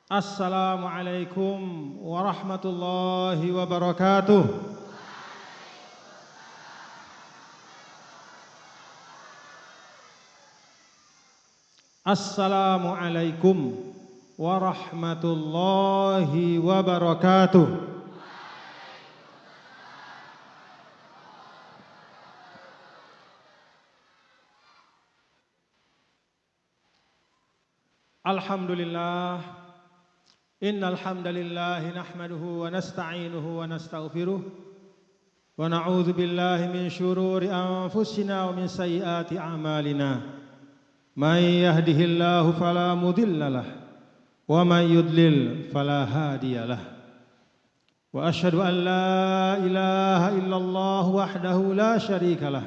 Assalamualaikum warahmatullahi wabarakatuh. Assalamualaikum warahmatullahi wabarakatuh. Alhamdulillah. Innal hamdalillah nahmaduhu wa nasta'inuhu wa nastaghfiruh wa na'udzu billahi min shururi anfusina wa min sayyiati a'malina. May yahdihillahu fala mudhillalah wa may yudlil fala hadiyalah. Wa asyhadu an la ilaha illallah wahdahu la syarikalah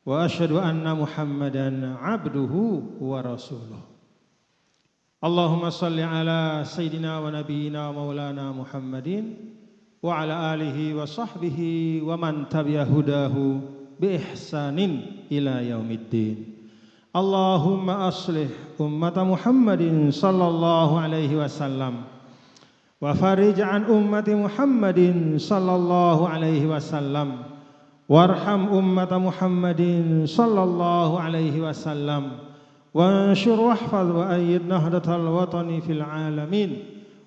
wa asyhadu anna Muhammadan 'abduhu wa rasuluh. Allahumma salli ala Sayyidina wa Nabiyyina wa Maulana Muhammadin wa ala alihi wa sahbihi wa man tabi'a hudahu bi ihsanin ila yaumiddin. Allahumma aslih ummata Muhammadin sallallahu alaihi wasallam wa farij an ummati Muhammadin sallallahu alaihi wasallam warham ummata Muhammadin sallallahu alaihi wasallam. وانشر واحفظ وأيد نهضة الوطن في العالمين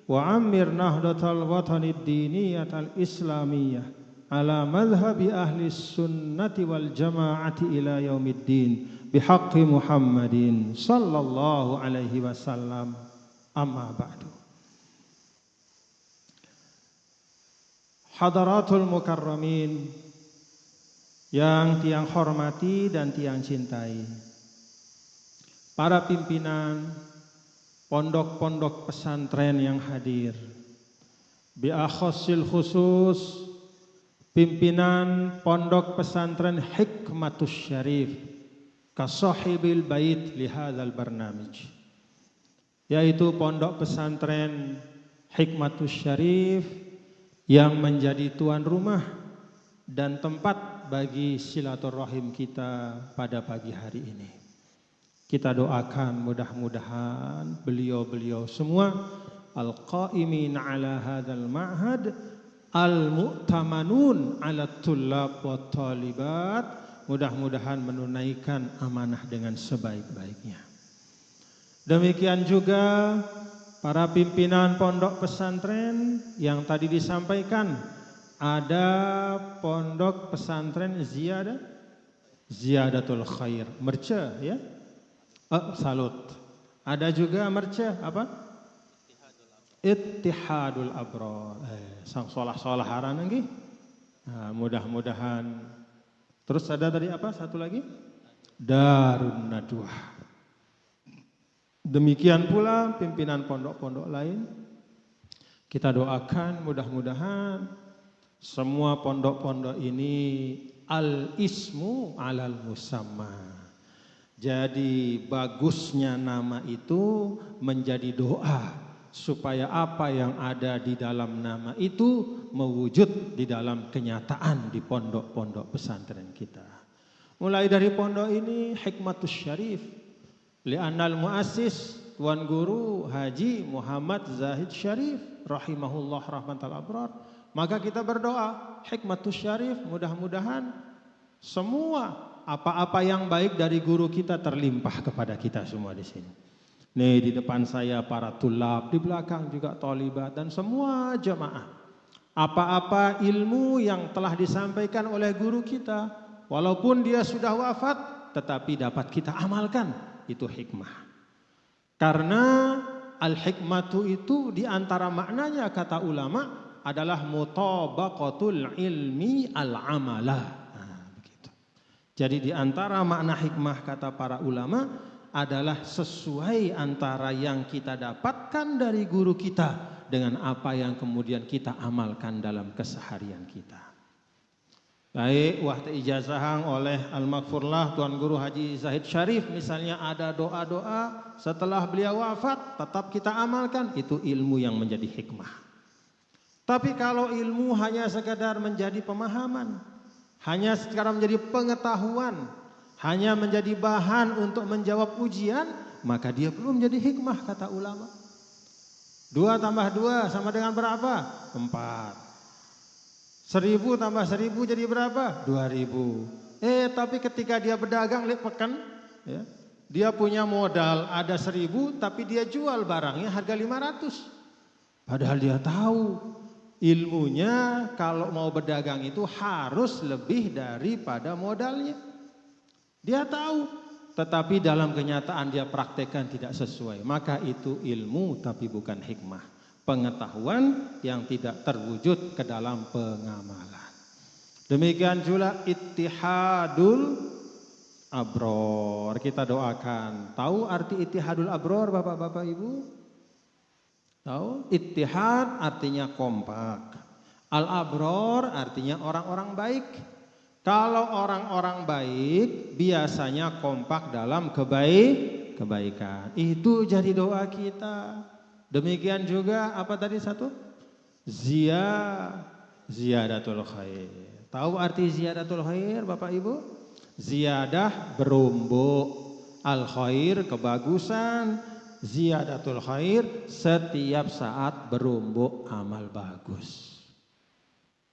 وعمر نهضة الوطن الدينية الإسلامية على مذهب أهل السنة والجماعة إلى يوم الدين بحق محمد صلى الله عليه وسلم أما بعد. Hadaratul mukarramin yang tiang hormati dan tiang cintai, para pimpinan pondok-pondok pesantren yang hadir, biakhossil khusus pimpinan pondok pesantren Hikmatus Syarif kasahibil bait li hadzal barnamij, yaitu pondok pesantren Hikmatus Syarif yang menjadi tuan rumah dan tempat bagi silaturahim kita pada pagi hari ini. Kita doakan mudah-mudahan beliau-beliau semua al-qaimin ala hadzal ma'had al-mu'tamanun ala tullab wa talibat, mudah-mudahan menunaikan amanah dengan sebaik-baiknya. Demikian juga para pimpinan pondok pesantren yang tadi disampaikan, ada pondok pesantren Ziyadatul Khair Merce ya. Salut. Ada juga merca apa? Ittihadul Abrar. Sang solah-solah haran lagi. Nah, mudah-mudahan. Terus ada tadi apa? Satu lagi? Darun Nadwah. Demikian pula pimpinan pondok-pondok lain. Kita doakan mudah-mudahan semua pondok-pondok ini al-ismu alal musamma. Jadi bagusnya nama itu menjadi doa supaya apa yang ada di dalam nama itu mewujud di dalam kenyataan di pondok-pondok pesantren kita. Mulai dari pondok ini Hikmatus Syarif, li'annal muassis Tuan Guru Haji Muhammad Zahid Syarif rahimahullah rahmatal abrar. Maka kita berdoa Hikmatus Syarif, mudah-mudahan semua apa-apa yang baik dari guru kita terlimpah kepada kita semua di sini. Nih di depan saya para tulab, di belakang juga tolibat dan semua jemaah. Apa-apa ilmu yang telah disampaikan oleh guru kita, walaupun dia sudah wafat, tetapi dapat kita amalkan, itu hikmah. Karena al-hikmatu itu di antara maknanya kata ulama adalah mutabaqatul ilmi al-amalah. Jadi di antara makna hikmah kata para ulama adalah sesuai antara yang kita dapatkan dari guru kita dengan apa yang kemudian kita amalkan dalam keseharian kita. Baik, wahda ijazahang oleh Al-Maghfurlah Tuan Guru Haji Zahid Syarif, misalnya ada doa-doa setelah beliau wafat tetap kita amalkan, itu ilmu yang menjadi hikmah. Tapi kalau ilmu hanya sekadar menjadi pemahaman, hanya sekarang menjadi pengetahuan, hanya menjadi bahan untuk menjawab ujian, maka dia belum menjadi hikmah kata ulama. 2 tambah 2 sama dengan berapa? 4. 1000 tambah 1000 jadi berapa? 2000. Tapi ketika dia berdagang pekan, ya, dia punya modal ada 1000 tapi dia jual barangnya harga 500. Padahal dia tahu ilmunya kalau mau berdagang itu harus lebih daripada modalnya. Dia tahu. Tetapi dalam kenyataan dia praktekkan tidak sesuai. Maka itu ilmu tapi bukan hikmah. Pengetahuan yang tidak terwujud ke dalam pengamalan. Demikian juga ittihadul abror. Kita doakan. Tahu arti ittihadul abror Bapak-bapak Ibu? Tahu? Ittihad artinya kompak. Al-abror artinya orang-orang baik. Kalau orang-orang baik biasanya kompak dalam kebaikan. Itu jadi doa kita. Demikian juga apa tadi satu? Ziyadatul khair. Tahu arti ziyadatul khair Bapak Ibu? Ziyadah berumbuk. Al khair kebagusan. Ziyadatul khair setiap saat berumbuk amal bagus.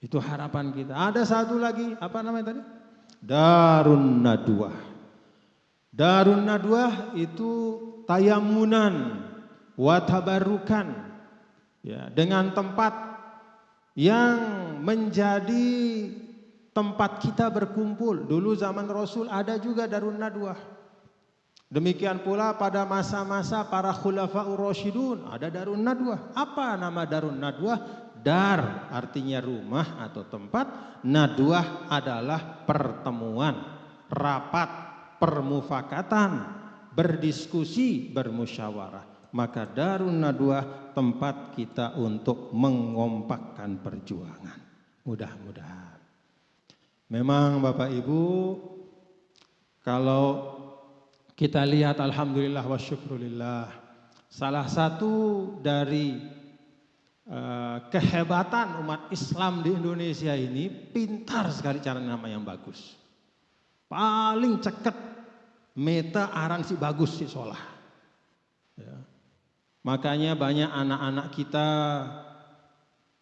Itu harapan kita. Ada satu lagi, apa namanya tadi? Darun Nadwah. Darun Nadwah itu tayamunan, watabarukan. Ya, dengan tempat yang menjadi tempat kita berkumpul. Dulu zaman Rasul ada juga Darun Nadwah. Demikian pula pada masa-masa para khulafaur rasyidun ada Darun Nadwah. Apa nama Darun Nadwah? Dar artinya rumah atau tempat, nadwah adalah pertemuan, rapat, permufakatan, berdiskusi, bermusyawarah. Maka Darun Nadwah tempat kita untuk mengompakkan perjuangan. Mudah-mudahan. Memang Bapak Ibu, kalau kita lihat alhamdulillah wa syukrulillah, salah satu dari kehebatan umat Islam di Indonesia ini pintar sekali cara nama yang bagus. Paling ceket meta aran si bagus si solah. Ya. Makanya banyak anak-anak kita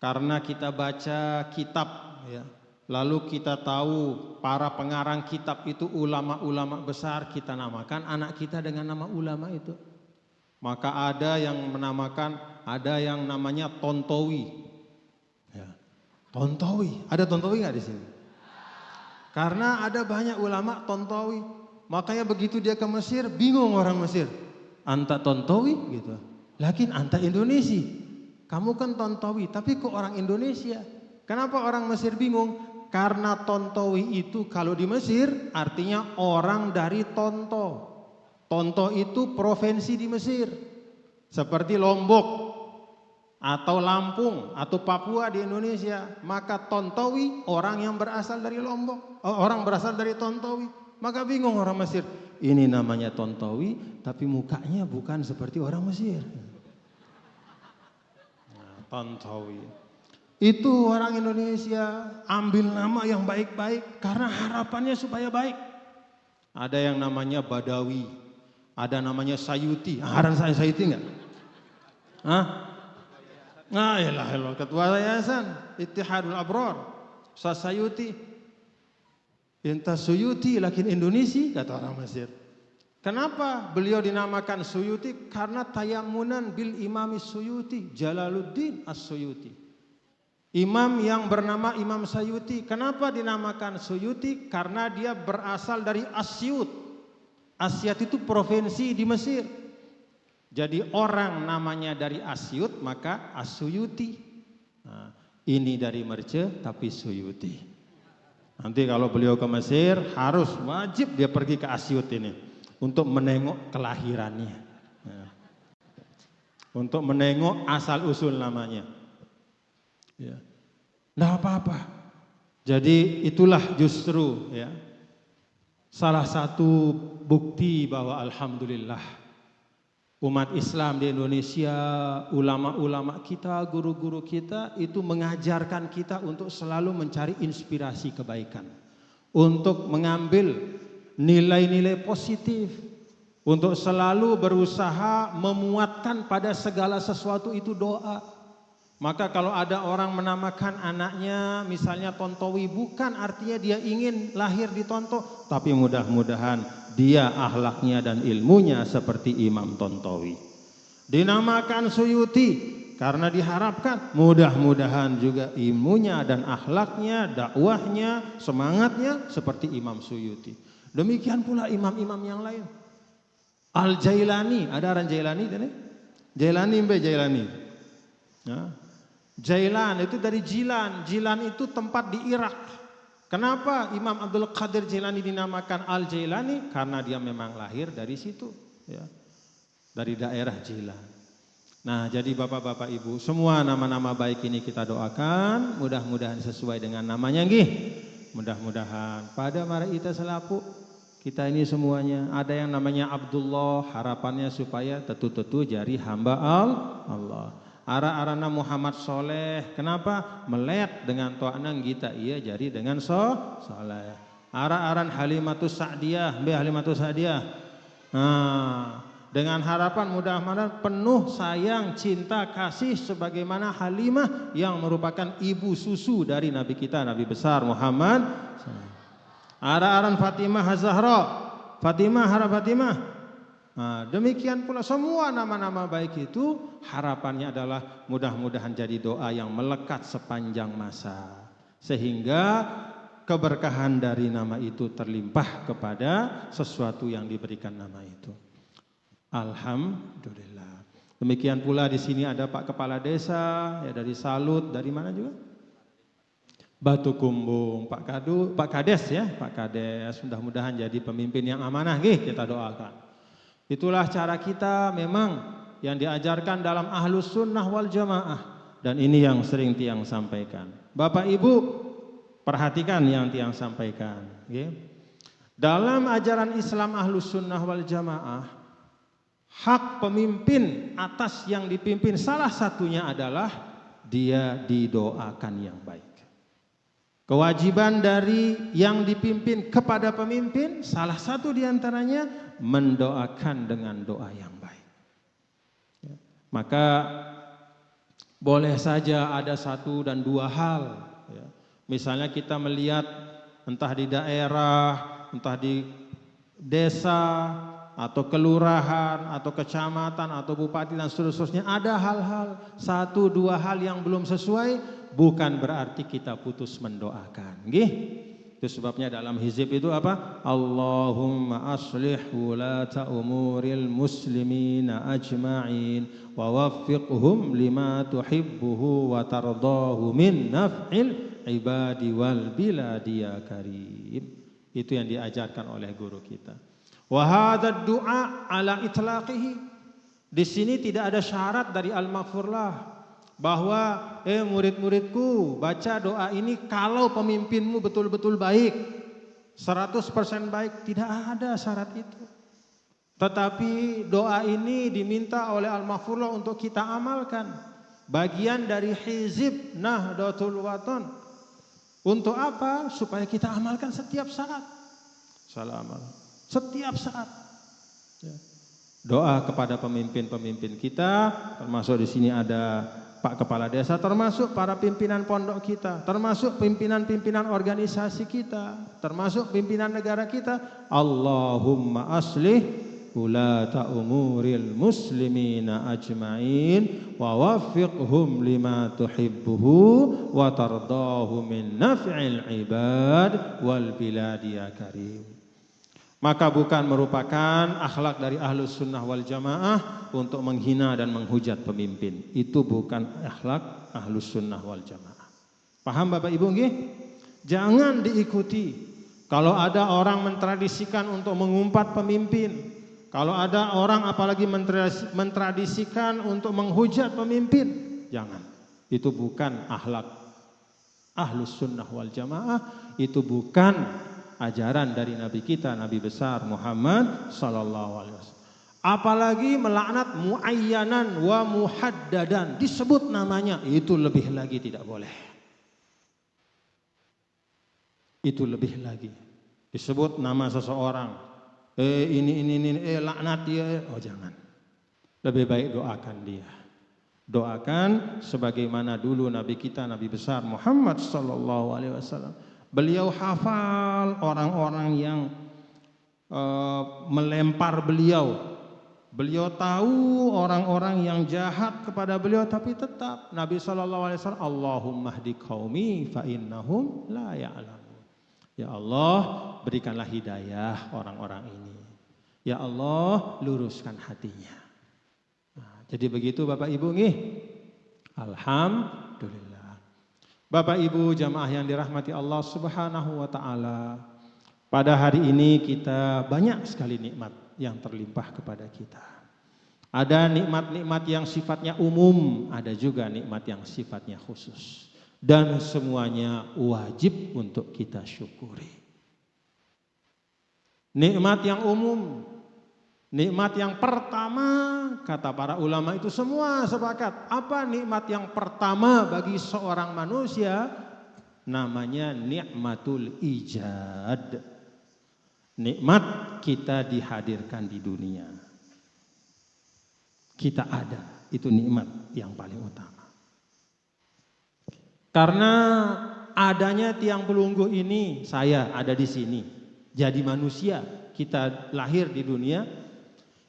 karena kita baca kitab, ya, lalu kita tahu para pengarang kitab itu ulama-ulama besar, kita namakan anak kita dengan nama ulama itu. Maka ada yang menamakan, ada yang namanya Tontowi. Ya. Tontowi, ada Tontowi nggak di sini? Karena ada banyak ulama Tontowi. Makanya begitu dia ke Mesir, bingung orang Mesir. Anta Tontowi gitu. Lakin anta Indonesia. Kamu kan Tontowi, tapi kok orang Indonesia? Kenapa orang Mesir bingung? Karena Tontowi itu kalau di Mesir artinya orang dari Tonto. Tonto itu provinsi di Mesir, seperti Lombok atau Lampung atau Papua di Indonesia. Maka Tontowi orang yang berasal dari Lombok, orang berasal dari Tontowi. Maka bingung orang Mesir, ini namanya Tontowi tapi mukanya bukan seperti orang Mesir. Nah, Tontowi. Itu orang Indonesia ambil nama yang baik-baik karena harapannya supaya baik. Ada yang namanya Badawi. Ada namanya Sayuti. Aran saya Sayuti enggak? Hah? Nah, yalah, ketua yayasan Ittihadul Abror. Sayuti. Inta Suyuti lakin Indonesia kata orang Mesir. Kenapa beliau dinamakan Suyuti? Karena tayamunan bil Imam Suyuti, Jalaluddin As-Suyuti. Imam yang bernama Imam Sayuti. Kenapa dinamakan Suyuti? Karena dia berasal dari Asyut. Asyut itu provinsi di Mesir. Jadi orang namanya dari Asyut maka Asyuti. Nah, ini dari Merce tapi Suyuti. Nanti kalau beliau ke Mesir harus wajib dia pergi ke Asyut ini untuk menengok kelahirannya. Nah, untuk menengok asal usul namanya. Ya. Nah apa-apa. Jadi itulah justru ya salah satu bukti bahwa alhamdulillah umat Islam di Indonesia, ulama-ulama kita, guru-guru kita itu mengajarkan kita untuk selalu mencari inspirasi kebaikan, untuk mengambil nilai-nilai positif untuk selalu berusaha memuatkan pada segala sesuatu itu doa. Maka kalau ada orang menamakan anaknya misalnya Tontowi, bukan artinya dia ingin lahir di Tonto, tapi mudah-mudahan dia akhlaknya dan ilmunya seperti Imam Tontowi. Dinamakan Suyuti karena diharapkan mudah-mudahan juga ilmunya dan akhlaknya, dakwahnya, semangatnya seperti Imam Suyuti. Demikian pula imam-imam yang lain. Al-Jailani, ada orang Jailani kan? Jailani mbak Jailani. Ya. Jailan itu dari Jilan. Jilan itu tempat di Irak. Kenapa Imam Abdul Qadir Jailani dinamakan Al-Jailani? Karena dia memang lahir dari situ, ya. Dari daerah Jilan. Nah, jadi Bapak-bapak Ibu, semua nama-nama baik ini kita doakan, mudah-mudahan sesuai dengan namanya nggih. Mudah-mudahan pada mari kita selaku kita ini semuanya ada yang namanya Abdullah, harapannya supaya tetu-tetu jari hamba Allah. Ara-arana Muhammad Soleh, kenapa? Melet dengan to'anang kita iya jari dengan soleh. Ara-aran Halimatus Sa'diyah, Mbak Halimatus Sa'diyah. Nah, dengan harapan mudah-mudahan penuh sayang, cinta, kasih sebagaimana Halimah yang merupakan ibu susu dari Nabi kita, Nabi besar Muhammad. Ara-aran Fatimah Az-Zahra, Fatimah hara Fatimah. Nah, demikian pula semua nama-nama baik itu harapannya adalah mudah-mudahan jadi doa yang melekat sepanjang masa. Sehingga keberkahan dari nama itu terlimpah kepada sesuatu yang diberikan nama itu. Alhamdulillah. Demikian pula di sini ada Pak Kepala Desa ya dari Salut, dari mana juga? Batu Kumbung, Pak Kades ya, Pak Kades. Mudah-mudahan jadi pemimpin yang amanah nggih, kita doakan. Itulah cara kita memang yang diajarkan dalam Ahlus Sunnah wal Jamaah, dan ini yang sering Tiang sampaikan. Bapak Ibu perhatikan yang Tiang sampaikan. Okay? Dalam ajaran Islam Ahlus Sunnah wal Jamaah, hak pemimpin atas yang dipimpin salah satunya adalah dia didoakan yang baik. Kewajiban dari yang dipimpin kepada pemimpin salah satu diantaranya mendoakan dengan doa yang baik. Ya. Maka boleh saja ada satu dan dua hal. Ya. Misalnya kita melihat entah di daerah, entah di desa, atau kelurahan, atau kecamatan, atau bupati dan seterusnya, ada hal-hal, satu dua hal yang belum sesuai, bukan berarti kita putus mendoakan. Nggih? Itu sebabnya dalam hizib itu apa? Allahumma aslih wulata umuril muslimina ajma'in wa waffiqhum lima tuhibbuhu wa tardahu min naf'il ibadi wal biladi ya karim. Itu yang diajarkan oleh guru kita. Wa hadzal du'a ala itlaqihi. Di sini tidak ada syarat dari al-maghfurlah bahwa murid-muridku baca doa ini kalau pemimpinmu betul-betul baik, 100% baik, tidak ada syarat itu. Tetapi doa ini diminta oleh al-maghfurlah untuk kita amalkan. Bagian dari hizib Nahdlatul Wathon. Untuk apa? Supaya kita amalkan setiap saat. Salah amal. Setiap saat. Ya. Doa kepada pemimpin-pemimpin kita, termasuk di sini ada Pak Kepala Desa, termasuk para pimpinan pondok kita, termasuk pimpinan-pimpinan organisasi kita, termasuk pimpinan negara kita. Allahumma aslih ulata umuril muslimina ajma'in wa waffiqhum lima tuhibbuhu wa tardahu min naf'il ibad wal biladi ya karim. Maka bukan merupakan akhlak dari Ahlus Sunnah wal Jamaah untuk menghina dan menghujat pemimpin. Itu bukan akhlak Ahlus Sunnah wal Jamaah. Paham Bapak Ibu nggih? Jangan diikuti. Kalau ada orang mentradisikan untuk mengumpat pemimpin, kalau ada orang apalagi mentradisikan untuk menghujat pemimpin, jangan. Itu bukan akhlak Ahlus Sunnah wal Jamaah. Itu bukan ajaran dari Nabi kita, Nabi besar Muhammad sallallahu alaihi wasallam. Apalagi melaknat muayyanan wa muhaddadan, disebut namanya, itu lebih lagi tidak boleh. Itu lebih lagi. Disebut nama seseorang, ini, laknat dia. Oh jangan. Lebih baik doakan dia. Doakan sebagaimana dulu Nabi kita, Nabi besar Muhammad sallallahu alaihi wasallam. Beliau hafal orang-orang yang melempar beliau. Beliau tahu orang-orang yang jahat kepada beliau, tapi tetap Nabi sallallahu alaihi wasallam, Allahumma hdi qaumi fa innahum la ya'lamun. Ya Allah, berikanlah hidayah orang-orang ini. Ya Allah, luruskan hatinya. Nah, jadi begitu Bapak Ibu nggih. Alhamdulillah. Bapak Ibu jamaah yang dirahmati Allah Subhanahu wa taala. Pada hari ini kita banyak sekali nikmat yang terlimpah kepada kita. Ada nikmat-nikmat yang sifatnya umum, ada juga nikmat yang sifatnya khusus. Dan semuanya wajib untuk kita syukuri. Nikmat yang umum, nikmat yang pertama, kata para ulama itu semua sepakat. Apa nikmat yang pertama bagi seorang manusia? Namanya nikmatul ijad. Nikmat kita dihadirkan di dunia. Kita ada, itu nikmat yang paling utama. Karena adanya tiang pelunggu ini, saya ada di sini. Jadi manusia, kita lahir di dunia.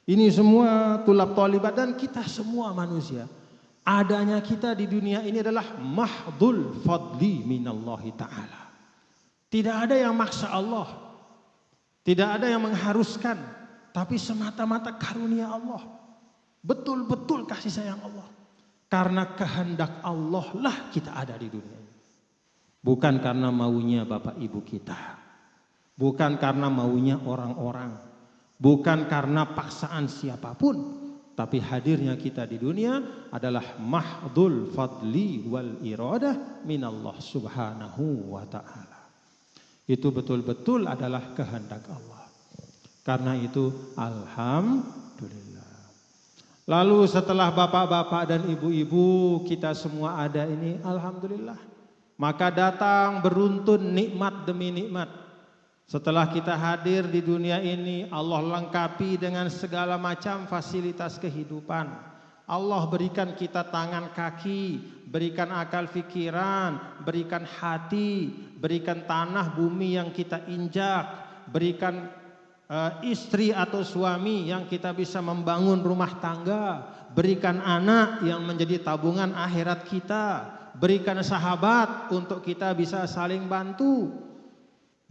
Ini semua tulab tolibat dan kita semua manusia. Adanya kita di dunia ini adalah mahdul fadli minallahi ta'ala. Tidak ada yang maksa Allah. Tidak ada yang mengharuskan, tapi semata-mata karunia Allah. Betul-betul kasih sayang Allah. Karena kehendak Allah lah kita ada di dunia ini. Bukan karena maunya Bapak Ibu kita. Bukan karena maunya orang-orang. Bukan karena paksaan siapapun. Tapi hadirnya kita di dunia adalah mahdul fadli wal iradah minallah subhanahu wa ta'ala. Itu betul-betul adalah kehendak Allah. Karena itu alhamdulillah. Lalu setelah bapak-bapak dan ibu-ibu kita semua ada ini, alhamdulillah. Maka datang beruntun nikmat demi nikmat. Setelah kita hadir di dunia ini, Allah lengkapi dengan segala macam fasilitas kehidupan. Allah berikan kita tangan kaki, berikan akal pikiran, berikan hati, berikan tanah bumi yang kita injak, berikan istri atau suami yang kita bisa membangun rumah tangga, berikan anak yang menjadi tabungan akhirat kita, berikan sahabat untuk kita bisa saling bantu,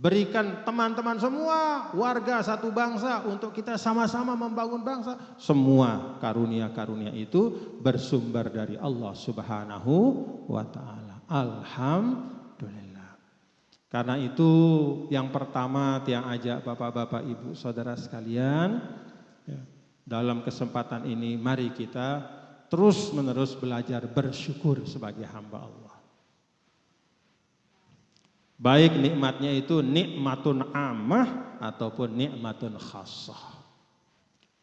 berikan teman-teman semua, warga satu bangsa untuk kita sama-sama membangun bangsa. Semua karunia-karunia itu bersumber dari Allah Subhanahu wa ta'ala. Alhamdulillah. Karena itu yang pertama yang ajak bapak-bapak, ibu, saudara sekalian, dalam kesempatan ini mari kita terus-menerus belajar bersyukur sebagai hamba Allah. Baik nikmatnya itu nikmatun ammah ataupun nikmatun khassah.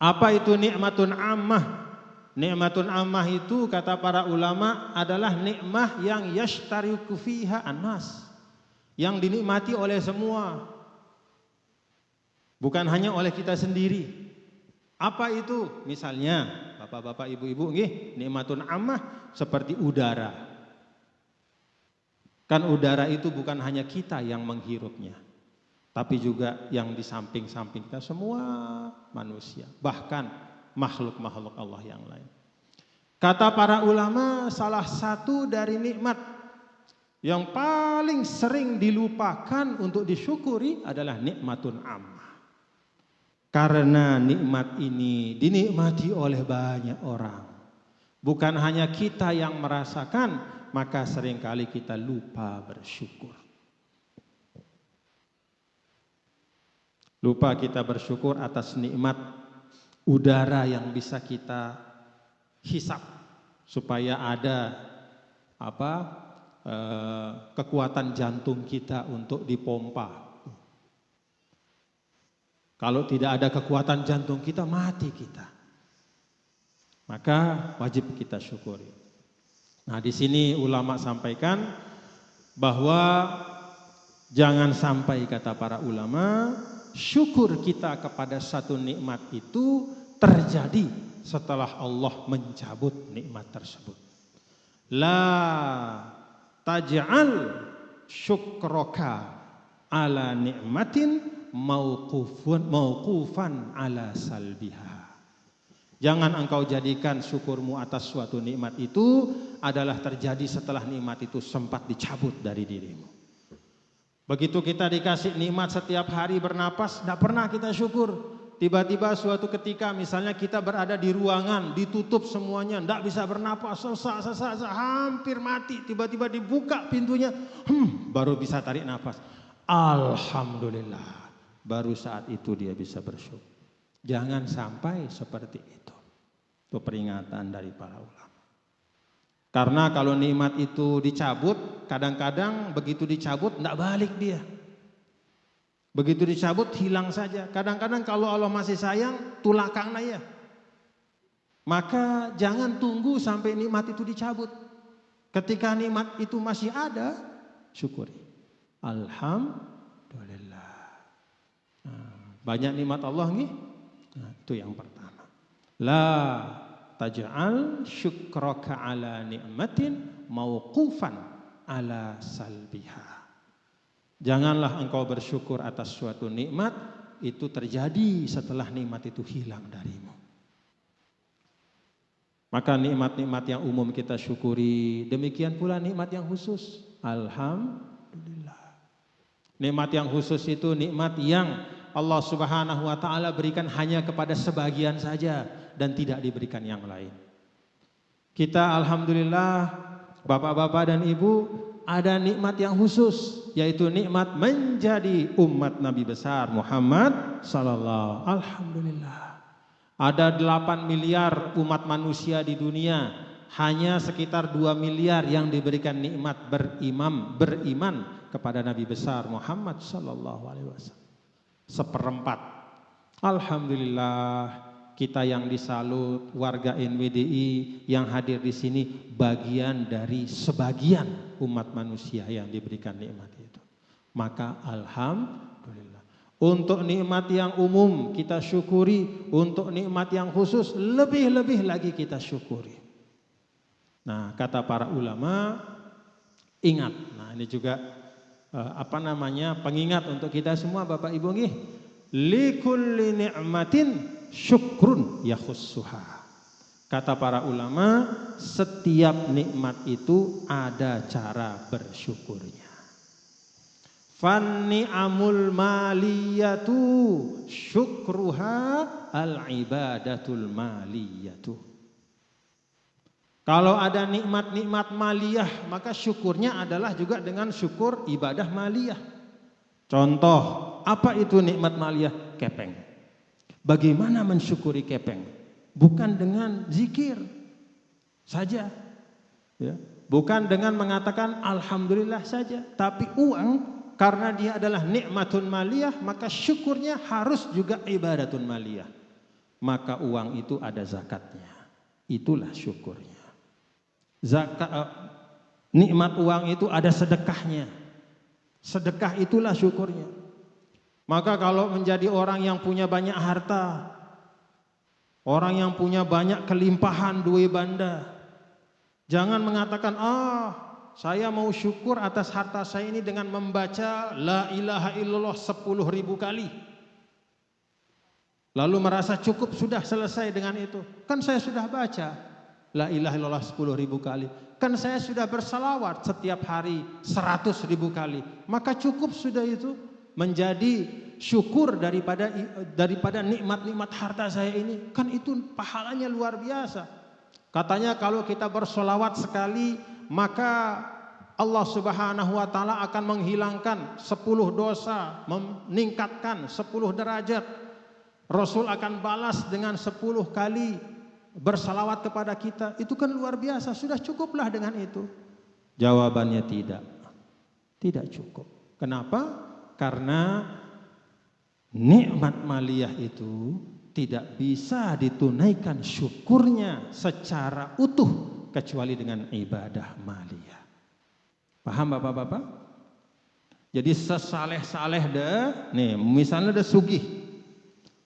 Apa itu nikmatun ammah? Nikmatun ammah itu kata para ulama adalah nikmah yang yashtariku fiha annas, yang dinikmati oleh semua, bukan hanya oleh kita sendiri. Apa itu? Misalnya bapak-bapak, ibu-ibu, nikmatun ammah seperti udara. Kan udara itu bukan hanya kita yang menghirupnya, tapi juga yang di samping-samping kita semua manusia, bahkan makhluk-makhluk Allah yang lain. Kata para ulama, salah satu dari nikmat yang paling sering dilupakan untuk disyukuri adalah nikmatun ammah. Karena nikmat ini dinikmati oleh banyak orang. Bukan hanya kita yang merasakan, maka seringkali kita lupa bersyukur. Lupa kita bersyukur atas nikmat udara yang bisa kita hisap supaya ada kekuatan jantung kita untuk dipompa. Kalau tidak ada kekuatan jantung kita, mati kita. Maka wajib kita syukuri. Nah, di sini ulama sampaikan bahwa jangan sampai, kata para ulama, syukur kita kepada satu nikmat itu terjadi setelah Allah mencabut nikmat tersebut. La taj'al syukraka ala nikmatin mauqufan ala salbiha. Jangan engkau jadikan syukurmu atas suatu nikmat itu adalah terjadi setelah nikmat itu sempat dicabut dari dirimu. Begitu kita dikasih nikmat setiap hari bernapas, tidak pernah kita syukur. Tiba-tiba suatu ketika misalnya kita berada di ruangan, ditutup semuanya, tidak bisa bernapas, sesak, hampir mati. Tiba-tiba dibuka pintunya, baru bisa tarik nafas. Alhamdulillah, baru saat itu dia bisa bersyukur. Jangan sampai seperti itu. Itu peringatan dari para ulama. Karena kalau nikmat itu dicabut, kadang-kadang begitu dicabut tidak balik dia. Begitu dicabut hilang saja. Kadang-kadang kalau Allah masih sayang, tulakang ya. Maka jangan tunggu sampai nikmat itu dicabut. Ketika nikmat itu masih ada, syukuri. Alhamdulillah. Banyak nikmat Allah nih. Nah, itu yang pertama. La taj'al syukraka ala ni'matin mauqufan ala salbiha. Janganlah engkau bersyukur atas suatu nikmat itu terjadi setelah nikmat itu hilang darimu. Maka nikmat-nikmat yang umum kita syukuri, demikian pula nikmat yang khusus. Alhamdulillah. Nikmat yang khusus itu nikmat yang Allah Subhanahu wa taala berikan hanya kepada sebagian saja dan tidak diberikan yang lain. Kita alhamdulillah Bapak-bapak dan Ibu ada nikmat yang khusus, yaitu nikmat menjadi umat Nabi besar Muhammad sallallahu. Alhamdulillah. Ada 8 miliar umat manusia di dunia, hanya sekitar 2 miliar yang diberikan nikmat beriman kepada Nabi besar Muhammad sallallahu alaihi wasallam. 1/4. Alhamdulillah, kita yang disalut, warga NWDI yang hadir di sini bagian dari sebagian umat manusia yang diberikan nikmat itu. Maka alhamdulillah. Untuk nikmat yang umum kita syukuri, untuk nikmat yang khusus lebih-lebih lagi kita syukuri. Nah, kata para ulama, ingat. Nah, ini juga pengingat untuk kita semua Bapak Ibu nggih. Likulli ni'matin syukrun yakhussuha. Kata para ulama, setiap nikmat itu ada cara bersyukurnya. Fanni'amul maliyatu syukruha al-ibadatul maliyatu. Kalau ada nikmat-nikmat maliyah, maka syukurnya adalah juga dengan syukur ibadah maliyah. Contoh, apa itu nikmat maliyah? Kepeng. Bagaimana mensyukuri kepeng? Bukan dengan zikir saja, ya. Bukan dengan mengatakan alhamdulillah saja, tapi uang, karena dia adalah nikmatun maliyah, maka syukurnya harus juga ibadatun maliyah. Maka uang itu ada zakatnya. Itulah syukurnya. Nikmat uang itu ada sedekahnya. Sedekah itulah syukurnya. Maka kalau menjadi orang yang punya banyak harta, orang yang punya banyak kelimpahan duit banda, jangan mengatakan saya mau syukur atas harta saya ini dengan membaca la ilaha illallah 10.000 kali. Lalu merasa cukup sudah selesai dengan itu. Kan saya sudah baca la ilaha illallah 10.000 kali. Kan saya sudah bersalawat setiap hari 100.000 kali. Maka cukup sudah itu menjadi syukur daripada nikmat-nikmat harta saya ini. Kan itu pahalanya luar biasa. Katanya kalau kita bersolawat sekali, maka Allah Subhanahu wa taala akan menghilangkan 10 dosa, meningkatkan 10 derajat. Rasul akan balas dengan 10 kali bersalawat kepada kita. Itu kan luar biasa. Sudah cukuplah dengan itu? Jawabannya tidak. Tidak cukup. Kenapa? Karena nikmat maliyah itu tidak bisa ditunaikan syukurnya secara utuh kecuali dengan ibadah maliyah. Paham Bapak-bapak? Jadi sesaleh-saleh deh, nih misalnya ada sugih,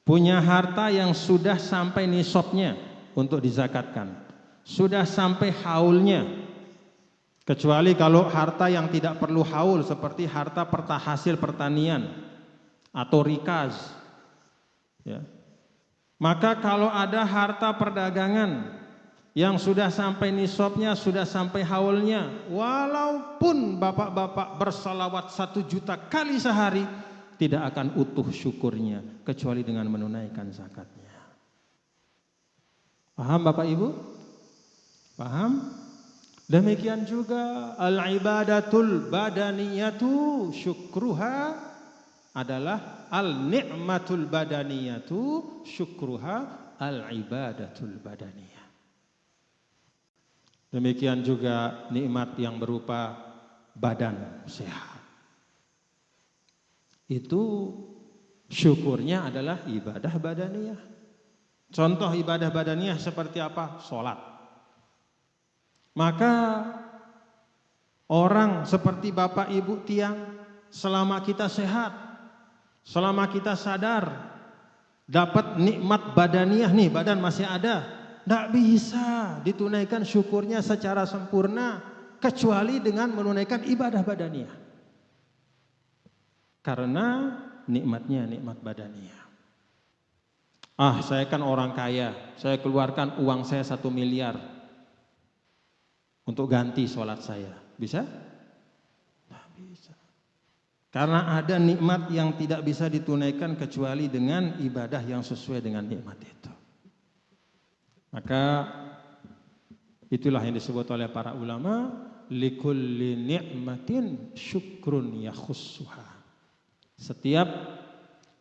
punya harta yang sudah sampai nisabnya untuk dizakatkan, sudah sampai haulnya, kecuali kalau harta yang tidak perlu haul seperti harta hasil pertanian atau rikaz, ya. Maka kalau ada harta perdagangan yang sudah sampai nisabnya, sudah sampai haulnya, walaupun bapak-bapak bersalawat 1 juta kali sehari, tidak akan utuh syukurnya kecuali dengan menunaikan zakatnya. Paham Bapak Ibu? Paham? Demikian juga al-ibadatul badaniyatu syukruha adalah al-ni'matul badaniyatu syukruha al-ibadatul badaniyah. Demikian juga nikmat yang berupa badan sehat. Itu syukurnya adalah ibadah badaniyah. Contoh ibadah badaniyah seperti apa? Sholat. Maka orang seperti Bapak Ibu tiang, selama kita sehat, selama kita sadar, dapat nikmat badaniyah nih, badan masih ada, tidak bisa ditunaikan syukurnya secara sempurna kecuali dengan menunaikan ibadah badaniyah. Karena nikmatnya nikmat badaniyah. Saya kan orang kaya, saya keluarkan uang saya 1 miliar untuk ganti sholat saya. Bisa? Tidak bisa. Karena ada nikmat yang tidak bisa ditunaikan kecuali dengan ibadah yang sesuai dengan nikmat itu. Maka itulah yang disebut oleh para ulama, likulli ni'matin syukrun yakhussuha. Setiap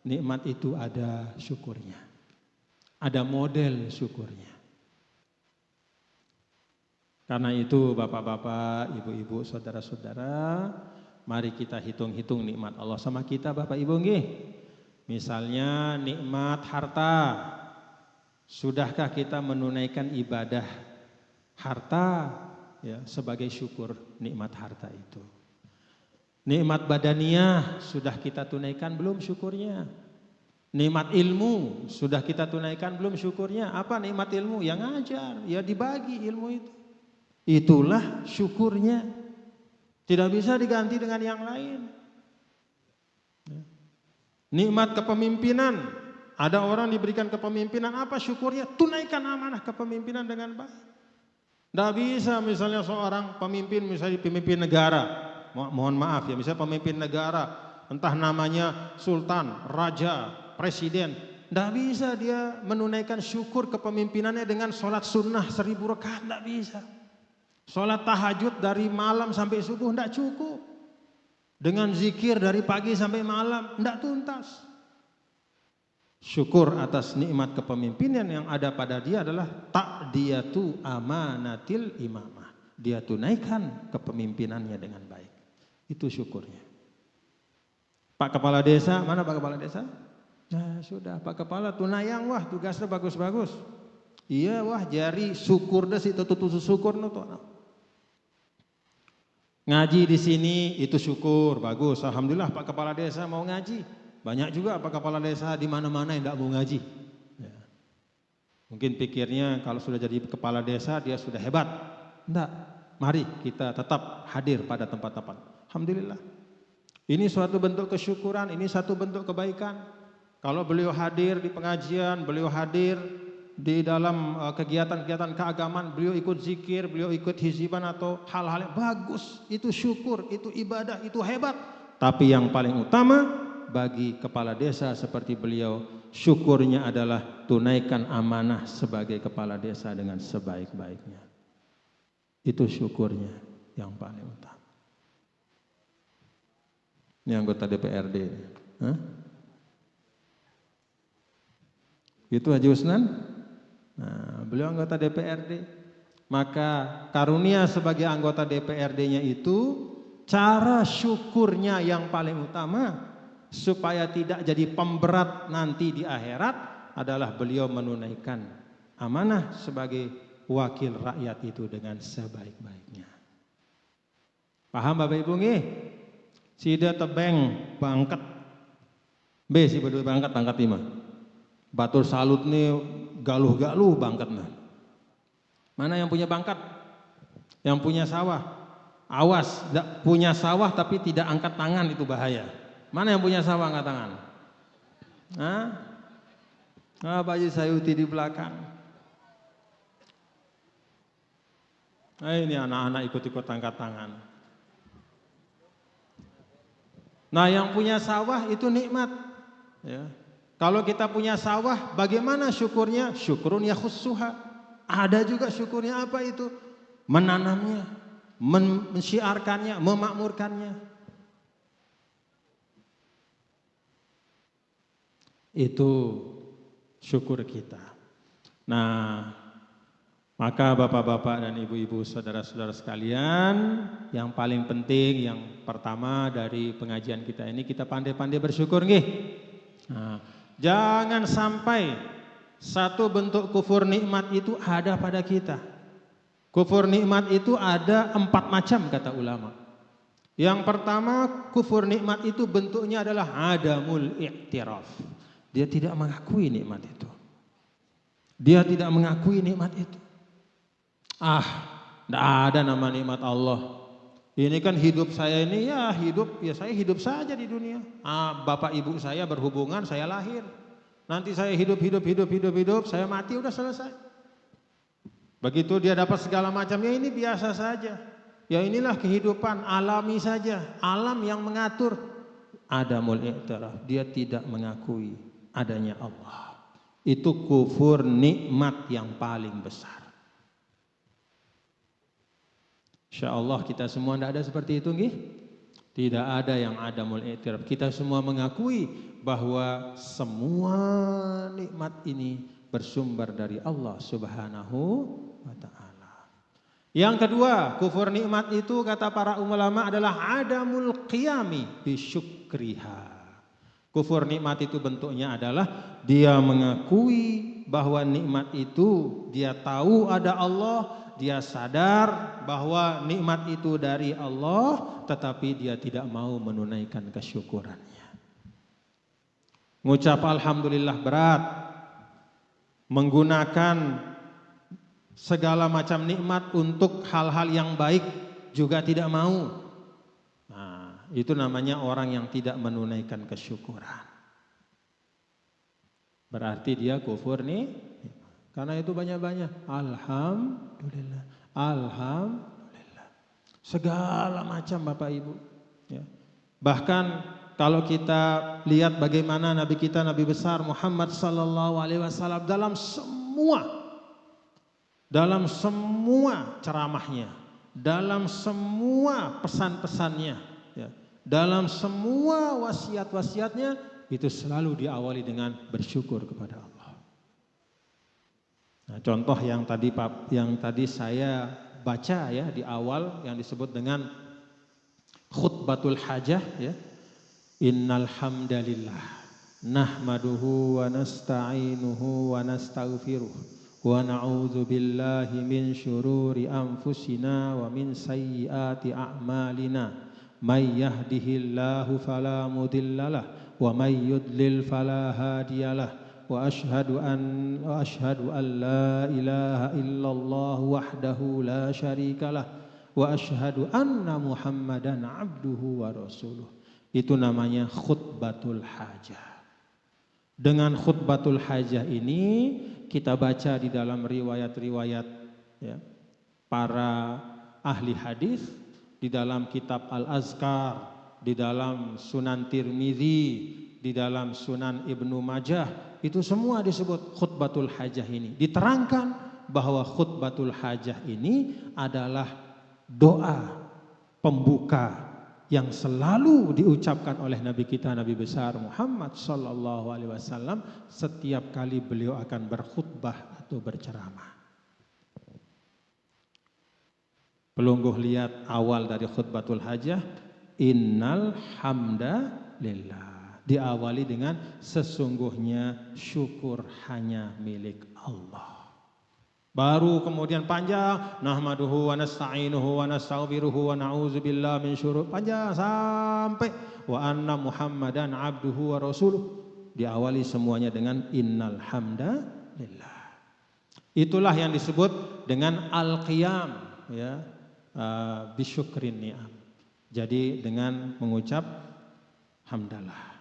nikmat itu ada syukurnya, ada model syukurnya. Karena itu bapak-bapak, ibu-ibu, saudara-saudara, mari kita hitung-hitung nikmat Allah sama kita Bapak Ibu nggih. Misalnya nikmat harta. Sudahkah kita menunaikan ibadah harta ya, sebagai syukur nikmat harta itu? Nikmat badaniyah sudah kita tunaikan belum syukurnya? Nikmat ilmu sudah kita tunaikan belum syukurnya? Apa nikmat ilmu? Yang ngajar, ya dibagi ilmu itu. Itulah syukurnya. Tidak bisa diganti dengan yang lain. Nikmat kepemimpinan. Ada orang diberikan kepemimpinan, apa syukurnya? Tunaikan amanah kepemimpinan dengan baik. Tidak bisa misalnya seorang pemimpin, misalnya pemimpin negara, mohon maaf ya, misalnya pemimpin negara, entah namanya sultan, raja, presiden, tidak bisa dia menunaikan syukur kepemimpinannya dengan sholat sunnah 1000 rakaat, tidak bisa. Sholat tahajud dari malam sampai subuh tidak cukup. Dengan zikir dari pagi sampai malam tidak tuntas. Syukur atas nikmat kepemimpinan yang ada pada dia adalah ta'diyatu amanatil imamah. Dia tunaikan kepemimpinannya dengan baik. Itu syukurnya. Pak Kepala Desa, mana Pak Kepala Desa? Nah sudah, Pak Kepala tunayang, wah tugasnya bagus-bagus. Iya wah jari syukur des itu tutu syukur nuto. Ngaji di sini itu syukur, bagus. Alhamdulillah Pak Kepala Desa mau ngaji. Banyak juga Pak Kepala Desa di mana-mana yang tidak mau ngaji. Ya. Mungkin pikirnya kalau sudah jadi kepala desa dia sudah hebat. Tidak. Mari kita tetap hadir pada tempat-tempat. Alhamdulillah. Ini suatu bentuk kesyukuran, ini satu bentuk kebaikan. Kalau beliau hadir di pengajian, beliau hadir di dalam kegiatan-kegiatan keagamaan, beliau ikut zikir, beliau ikut hizban atau hal-hal yang bagus. Itu syukur, itu ibadah, itu hebat. Tapi yang paling utama bagi kepala desa seperti beliau, syukurnya adalah tunaikan amanah sebagai kepala desa dengan sebaik-baiknya. Itu syukurnya yang paling utama. Ini anggota DPRD. Hah? Itu Haji Usnan? Nah, beliau anggota DPRD. Maka karunia sebagai anggota DPRD-nya itu, cara syukurnya yang paling utama supaya tidak jadi pemberat nanti di akhirat adalah beliau menunaikan amanah sebagai wakil rakyat itu dengan sebaik-baiknya. Paham Bapak Ibu nggih? Si dia tebeng bangket. B si berdua bangket 5. Batur salut nih galuh-galuh bangket nah. Mana yang punya bangkat? Yang punya sawah. Awas, punya sawah tapi tidak angkat tangan itu bahaya. Mana yang punya sawah angkat tangan? Hah? Pak Haji Sayuti di belakang. Nah, ini anak-anak ikut-ikut angkat tangan. Nah, yang punya sawah itu nikmat. Ya. Kalau kita punya sawah, bagaimana syukurnya? Syukurun yakhussuha. Ada juga syukurnya apa itu? Menanamnya, mensyiarkannya, memakmurkannya. Itu syukur kita. Nah, maka bapak-bapak dan ibu-ibu, saudara-saudara sekalian, yang paling penting, yang pertama dari pengajian kita ini, kita pandai-pandai bersyukur nggih. Nah, jangan sampai satu bentuk kufur nikmat itu ada pada kita. Kufur nikmat itu ada 4 macam kata ulama. Yang pertama, kufur nikmat itu bentuknya adalah adamul i'tiraf. Dia tidak mengakui nikmat itu. Dia tidak mengakui nikmat itu. Tidak ada nama nikmat Allah. Ini kan hidup saya ini ya saya hidup saja di dunia. Bapak ibu saya berhubungan, saya lahir. Nanti saya hidup, saya mati udah selesai. Begitu dia dapat segala macam, ya ini biasa saja. Ya inilah kehidupan alami saja, alam yang mengatur. Adamul i'tiraf, dia tidak mengakui adanya Allah. Itu kufur nikmat yang paling besar. Insyaallah kita semua tidak ada seperti itu nggih? Tidak ada yang adamul i'tiraf. Kita semua mengakui bahwa semua nikmat ini bersumber dari Allah Subhanahu wa ta'ala. Yang kedua, kufur nikmat itu kata para ulama adalah adamul qiyami bisyukriha. Kufur nikmat itu bentuknya adalah dia mengakui bahwa nikmat itu dia tahu ada Allah, dia sadar bahwa nikmat itu dari Allah, tetapi dia tidak mau menunaikan kesyukurannya. Ngucap alhamdulillah berat, menggunakan segala macam nikmat untuk hal-hal yang baik juga tidak mau. Nah, itu namanya orang yang tidak menunaikan kesyukuran. Berarti dia kufur nih. Karena itu banyak-banyak alhamdulillah, alhamdulillah. Segala macam Bapak Ibu. Ya. Bahkan kalau kita lihat bagaimana Nabi kita, Nabi besar Muhammad sallallahu alaihi wasallam dalam semua ceramahnya, dalam semua pesan-pesannya, ya, dalam semua wasiat-wasiatnya itu selalu diawali dengan bersyukur kepada Allah. Nah, contoh yang tadi saya baca ya di awal yang disebut dengan khutbatul hajah ya. Innal hamdalillah nahmaduhu wa nasta'inuhu wa nastaghfiruh wa na'udzu billahi min syururi anfusina wa min sayyiati a'malina may yahdihillahu fala mudhillalah wa may yudlil fala hadiyalah. Wa ashhadu an la ilaha illallah wahdahu la syarikalah wa ashhadu anna Muhammadan abduhu wa rasuluh. Itu namanya khutbatul hajah. Dengan khutbatul hajah ini kita baca di dalam riwayat-riwayat ya, para ahli hadis, di dalam kitab Al-Azkar, di dalam Sunan Tirmidzi, di dalam Sunan Ibnu Majah, itu semua disebut khutbatul hajah ini. Diterangkan bahwa khutbatul hajah ini adalah doa pembuka yang selalu diucapkan oleh Nabi kita, Nabi besar Muhammad sallallahu alaihi wasallam setiap kali beliau akan berkhutbah atau berceramah. Pelungguh lihat awal dari khutbatul hajah, innal hamda lillah. Diawali dengan sesungguhnya syukur hanya milik Allah. Baru kemudian panjang, nahmaduhu wa nasta'inuhu wa nastaghfiruhu wa na'udzubillah min syurur, panjang sampai wa anna Muhammadan abduhu wa rasuluh. Diawali semuanya dengan innal hamdalillah. Itulah yang disebut dengan al-qiyam, ya, bisyukrin ni'am. Jadi dengan mengucap hamdalah.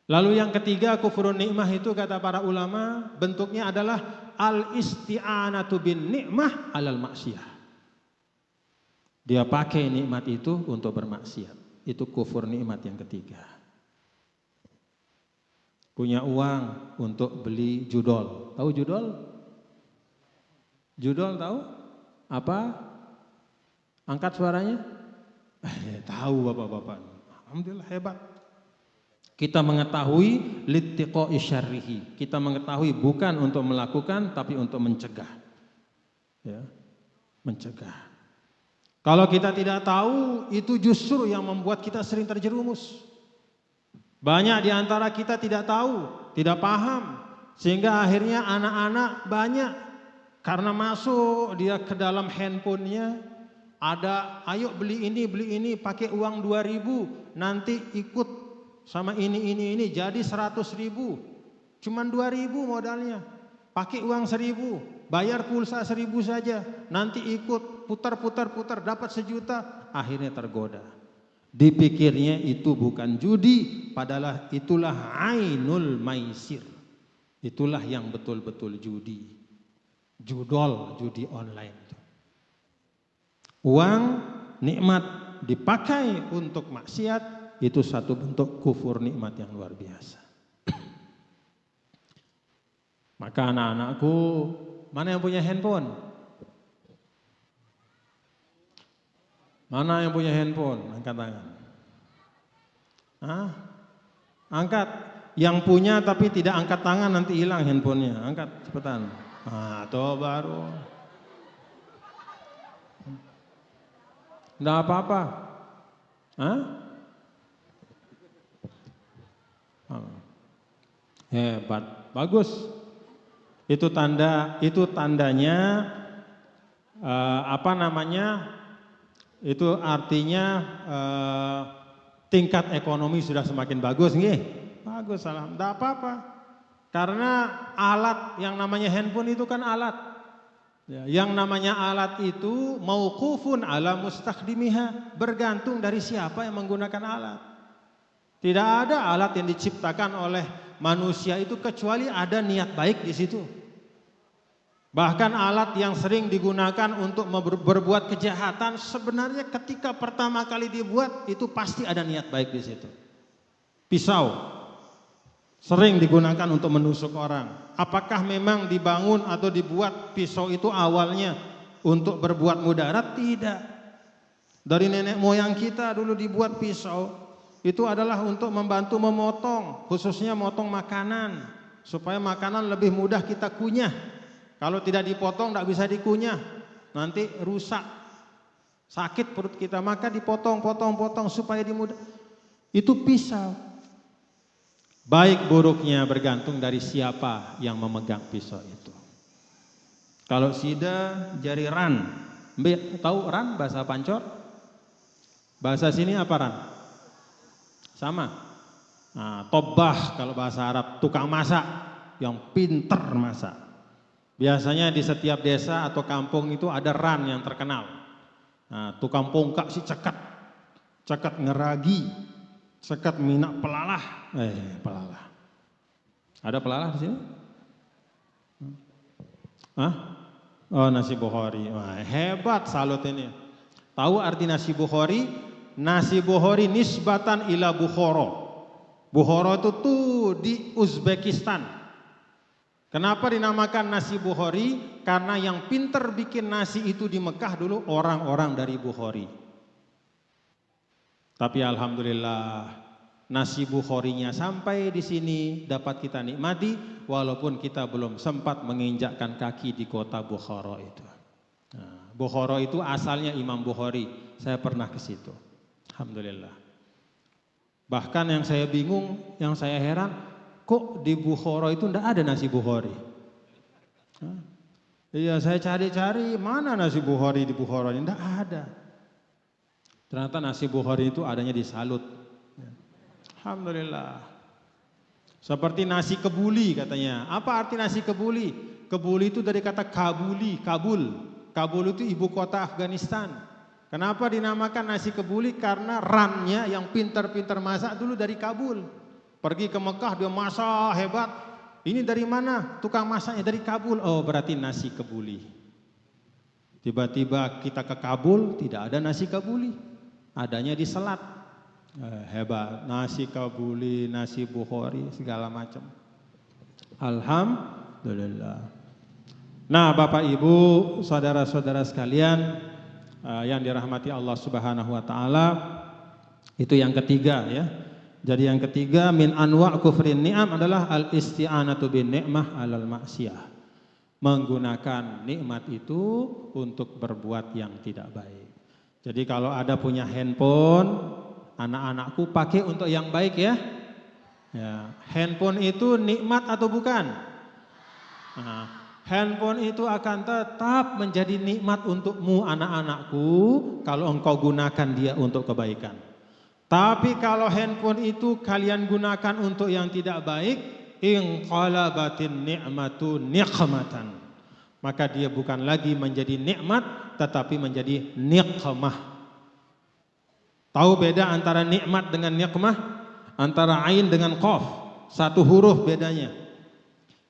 Lalu yang ketiga, kufrun nikmah itu kata para ulama bentuknya adalah al-isti'anatu bin nikmah alal maksiyah. Dia pakai nikmat itu untuk bermaksiat. Itu kufur nikmat yang ketiga. Punya uang untuk beli judol. Tahu judol? Judol tahu? Apa? Angkat suaranya? Tahu bapak-bapak. Alhamdulillah hebat. Kita mengetahui littiqa'i syarrihi. Kita mengetahui bukan untuk melakukan tapi untuk mencegah. Ya, mencegah. Kalau kita tidak tahu, itu justru yang membuat kita sering terjerumus. Banyak di antara kita tidak tahu, tidak paham, sehingga akhirnya anak-anak banyak karena masuk dia ke dalam handphonenya ada ayo beli ini pakai uang 2.000 nanti ikut sama ini jadi 100.000, cuman 2.000 modalnya, pakai uang 1.000, bayar pulsa 1.000 saja, nanti ikut putar dapat 1 juta, akhirnya tergoda. Dipikirnya itu bukan judi, padahal itulah ainul maisir, itulah yang betul-betul judi, judi online. Uang nikmat dipakai untuk maksiat, itu satu bentuk kufur nikmat yang luar biasa. Maka anak-anakku, mana yang punya handphone? Mana yang punya handphone? Angkat tangan. Angkat. Yang punya tapi tidak angkat tangan nanti hilang handphonenya. Angkat cepetan. Tuh baru. Enggak apa-apa. Hebat, bagus. Itu tandanya itu artinya tingkat ekonomi sudah semakin bagus, nggih. Bagus, salam. Enggak apa-apa. Karena alat yang namanya handphone itu kan alat. Ya, yang namanya alat itu mauqufun ala mustakhdimiha, bergantung dari siapa yang menggunakan alat. Tidak ada alat yang diciptakan oleh manusia itu kecuali ada niat baik di situ. Bahkan alat yang sering digunakan untuk berbuat kejahatan sebenarnya ketika pertama kali dibuat itu pasti ada niat baik di situ. Pisau sering digunakan untuk menusuk orang. Apakah memang dibangun atau dibuat pisau itu awalnya untuk berbuat mudarat? Tidak. Dari nenek moyang kita dulu dibuat pisau itu adalah untuk membantu memotong, khususnya motong makanan, supaya makanan lebih mudah kita kunyah. Kalau tidak dipotong tidak bisa dikunyah, nanti rusak, sakit perut kita, maka dipotong supaya dimudah. Itu pisau. Baik buruknya bergantung dari siapa yang memegang pisau itu. Kalau sida jari ran, tahu ran bahasa Pancor? Bahasa sini apa ran? Sama. Tobah kalau bahasa Arab, tukang masak yang pinter masak. Biasanya di setiap desa atau kampung itu ada ran yang terkenal. Tukang pongkak si cekat ngeragi, cekat minak pelalah. Pelalah. Ada pelalah di sini? Oh, nasi Bukhari. Hebat, salut ini. Tahu arti nasi Bukhari? Nasi Bukhari nisbatan ila Bukhara. Bukhara itu tuh di Uzbekistan. Kenapa dinamakan nasi Bukhari? Karena yang pinter bikin nasi itu di Mekah dulu orang-orang dari Bukhari. Tapi alhamdulillah nasi Bukharinya sampai di sini dapat kita nikmati walaupun kita belum sempat menginjakkan kaki di kota Bukhara itu. Bukhara itu asalnya Imam Bukhari. Saya pernah ke situ. Alhamdulillah. Bahkan yang saya bingung, yang saya heran, kok di Bukhara itu tidak ada nasi Bukhari? Iya, saya cari-cari mana nasi Bukhari di Bukhara ini, tidak ada. Ternyata nasi Bukhari itu adanya di Salut. Alhamdulillah. Seperti nasi kebuli katanya. Apa arti nasi kebuli? Kebuli itu dari kata Kabuli, Kabul. Kabul itu ibu kota Afghanistan. Kenapa dinamakan nasi kebuli? Karena rannya yang pintar-pintar masak dulu dari Kabul. Pergi ke Mekah dia masak hebat. Ini dari mana? Tukang masaknya dari Kabul. Oh, berarti nasi kebuli. Tiba-tiba kita ke Kabul, tidak ada nasi kebuli. Adanya di Selat. Hebat. Nasi kebuli, nasi Bukhari, segala macam. Alhamdulillah. Nah, Bapak Ibu, saudara-saudara sekalian yang dirahmati Allah Subhanahu wa taala, itu yang ketiga ya. Jadi yang ketiga min anwa' kufrin ni'am adalah al-isti'anatu bin ni'mah 'alal ma'siyah. Menggunakan nikmat itu untuk berbuat yang tidak baik. Jadi kalau ada punya handphone, anak-anakku pakai untuk yang baik ya. Ya, handphone itu nikmat atau bukan? Nah, handphone itu akan tetap menjadi nikmat untukmu anak-anakku kalau engkau gunakan dia untuk kebaikan. Tapi kalau handphone itu kalian gunakan untuk yang tidak baik, inqalabatin ni'matu niqmatan. Maka dia bukan lagi menjadi nikmat tetapi menjadi niqmah. Tahu beda antara nikmat dengan niqmah? Antara ain dengan qaf. Satu huruf bedanya.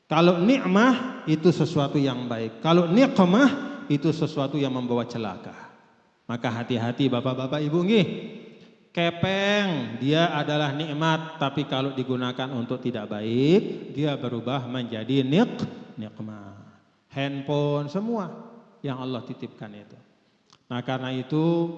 Kalau nikmah itu sesuatu yang baik. Kalau niqmah itu sesuatu yang membawa celaka. Maka hati-hati Bapak-bapak Ibu nggih. Kepeng dia adalah nikmat, tapi kalau digunakan untuk tidak baik, dia berubah menjadi nikmah. Handphone semua yang Allah titipkan itu. Nah, karena itu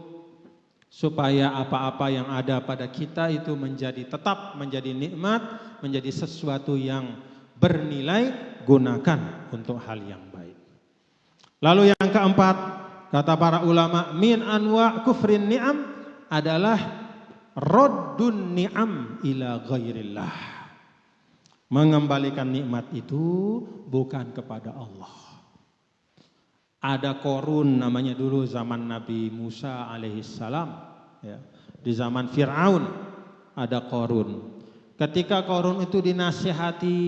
supaya apa-apa yang ada pada kita itu tetap menjadi nikmat, menjadi sesuatu yang bernilai, gunakan untuk hal yang baik. Lalu yang keempat, kata para ulama, min anwa' kufrin ni'am adalah raddun ni'am ila ghairillah. Mengembalikan nikmat itu bukan kepada Allah. Ada Korun namanya dulu zaman Nabi Musa alaihissalam ya. Di zaman Fir'aun ada Korun. Ketika Korun itu dinasihati,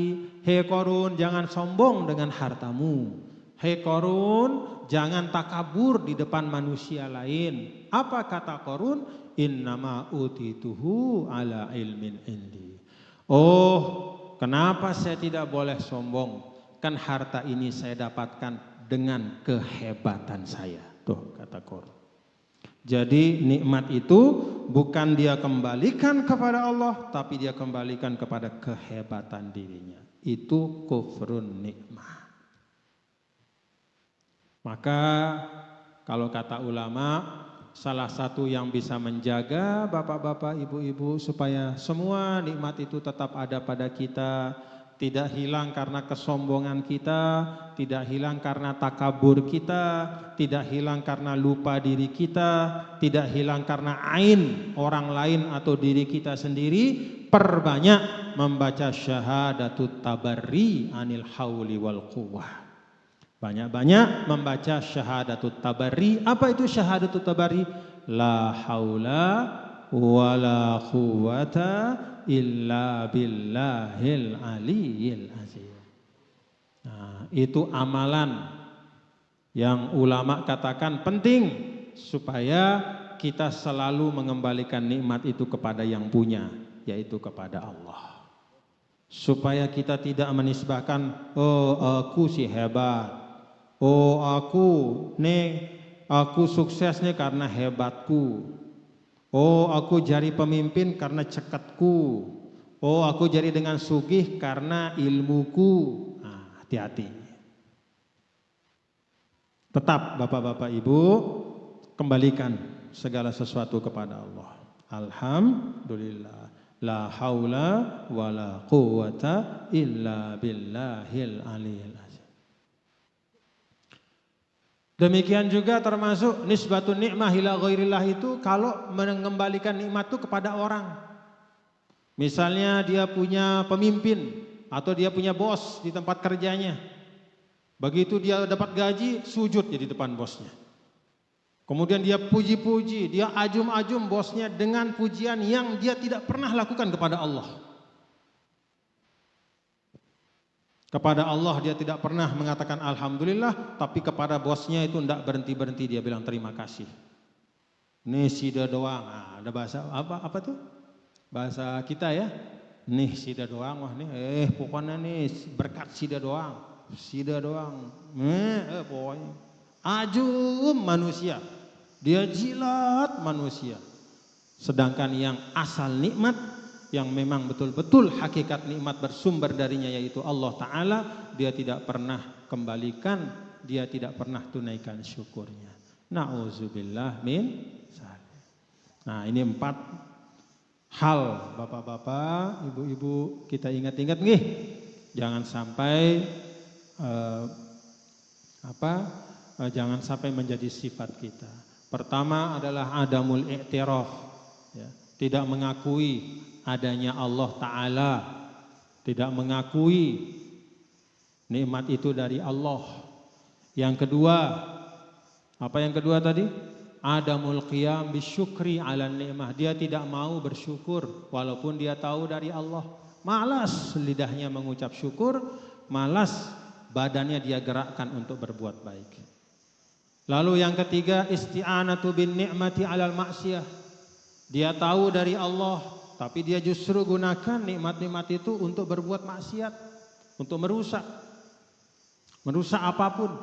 hei Korun jangan sombong dengan hartamu. Hei Korun jangan takabur di depan manusia lain. Apa kata Korun? Innama utituhu ala ilmin indi. Oh, kenapa saya tidak boleh sombong? Kan harta ini saya dapatkan dengan kehebatan saya. Tuh kata Korun. Jadi nikmat itu bukan dia kembalikan kepada Allah, tapi dia kembalikan kepada kehebatan dirinya. Itu kufrun nikmah. Maka kalau kata ulama, salah satu yang bisa menjaga bapak-bapak, ibu-ibu supaya semua nikmat itu tetap ada pada kita, tidak hilang karena kesombongan kita, tidak hilang karena takabur kita, tidak hilang karena lupa diri kita, tidak hilang karena ain orang lain atau diri kita sendiri. Perbanyak membaca syahadatut tabarri anil hauli wal quwwah. Banyak-banyak membaca syahadatut tabarri. Apa itu syahadatut tabarri? La haula wala quwwata illa billahil aliyyil azim. Nah, itu amalan yang ulama katakan penting supaya kita selalu mengembalikan nikmat itu kepada yang punya, yaitu kepada Allah. Supaya kita tidak menisbahkan, oh aku sih hebat. Oh aku sukses nih karena hebatku. Oh aku jadi pemimpin karena cekatku. Oh aku jadi dengan sugih karena ilmuku. Nah, hati-hati. Tetap bapak-bapak ibu, kembalikan segala sesuatu kepada Allah. Alhamdulillah. La haula wala quwwata illa billahil aliyyil azim. Demikian juga termasuk nisbatun ni'mah ila ghairillah itu kalau mengembalikan nikmat itu kepada orang. Misalnya dia punya pemimpin atau dia punya bos di tempat kerjanya. Begitu dia dapat gaji, sujud di depan bosnya. Kemudian dia puji-puji, dia ajum-ajum bosnya dengan pujian yang dia tidak pernah lakukan kepada Allah. Kepada Allah dia tidak pernah mengatakan alhamdulillah, tapi kepada bosnya itu tidak berhenti-berhenti dia bilang terima kasih. Nih sida doang. Nah, ada bahasa apa tuh? Bahasa kita ya. Nih sida doang, wah nih pokoknya nih berkat sida doang. Sida doang. Pokoknya ajum manusia. Dia jilat manusia. Sedangkan yang asal nikmat, yang memang betul-betul hakikat nikmat bersumber darinya yaitu Allah Ta'ala, dia tidak pernah kembalikan, dia tidak pernah tunaikan syukurnya. Na'udzubillah min zalik. Nah, ini 4 hal bapak-bapak, ibu-ibu kita ingat-ingat nih. Jangan sampai jangan sampai menjadi sifat kita. Pertama adalah adamul i'tiraf, ya, tidak mengakui adanya Allah Ta'ala, tidak mengakui nikmat itu dari Allah. Yang kedua, apa yang kedua tadi? Adamul qiyam bisyukri ala ni'mah. Dia tidak mau bersyukur walaupun dia tahu dari Allah. Malas lidahnya mengucap syukur, malas badannya dia gerakkan untuk berbuat baik. Lalu yang ketiga, isti'anatu bin ni'mati alal maksiyah. Dia tahu dari Allah, tapi dia justru gunakan nikmat-nikmat itu untuk berbuat maksiat, untuk merusak apapun.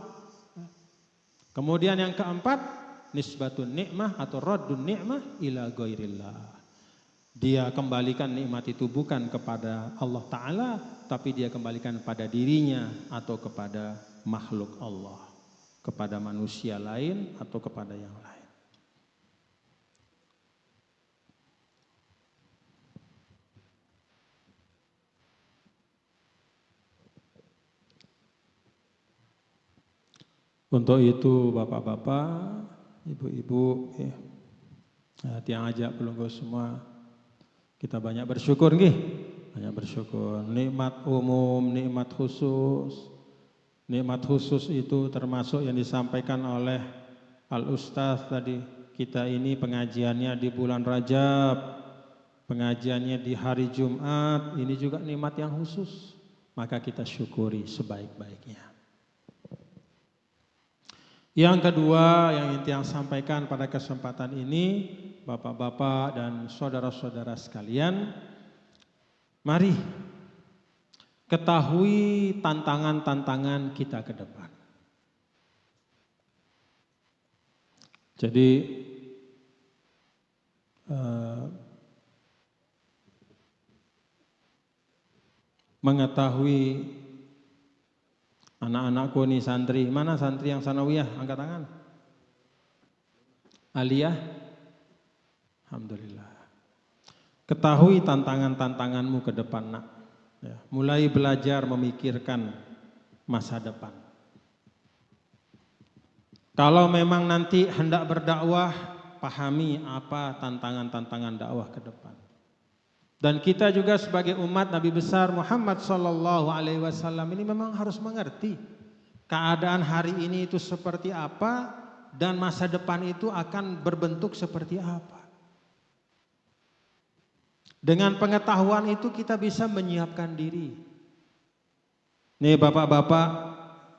Kemudian yang keempat, nisbatun nikmah atau raddun nikmah ila ghairillah. Dia kembalikan nikmat itu bukan kepada Allah Ta'ala, tapi dia kembalikan pada dirinya atau kepada makhluk Allah, kepada manusia lain atau kepada yang lain. Untuk itu bapak-bapak, ibu-ibu, tiang ajak pelunggu semua, kita banyak bersyukur nggih, banyak bersyukur. Nikmat umum, nikmat khusus. Nikmat khusus itu termasuk yang disampaikan oleh Al-Ustaz tadi. Kita ini pengajiannya di bulan Rajab, pengajiannya di hari Jumat, ini juga nikmat yang khusus. Maka kita syukuri sebaik-baiknya. Yang kedua yang inti yang sampaikan pada kesempatan ini, bapak-bapak dan saudara-saudara sekalian, mari ketahui tantangan-tantangan kita ke depan. Jadi mengetahui anak-anakku nih santri, mana santri yang sanawiyah? Angkat tangan. Aliyah? Alhamdulillah. Ketahui tantangan-tantanganmu ke depan nak. Ya, mulai belajar memikirkan masa depan. Kalau memang nanti hendak berdakwah, pahami apa tantangan-tantangan dakwah ke depan. Dan kita juga sebagai umat Nabi besar Muhammad sallallahu alaihi wasallam ini memang harus mengerti keadaan hari ini itu seperti apa dan masa depan itu akan berbentuk seperti apa. Dengan pengetahuan itu kita bisa menyiapkan diri. Nih bapak-bapak,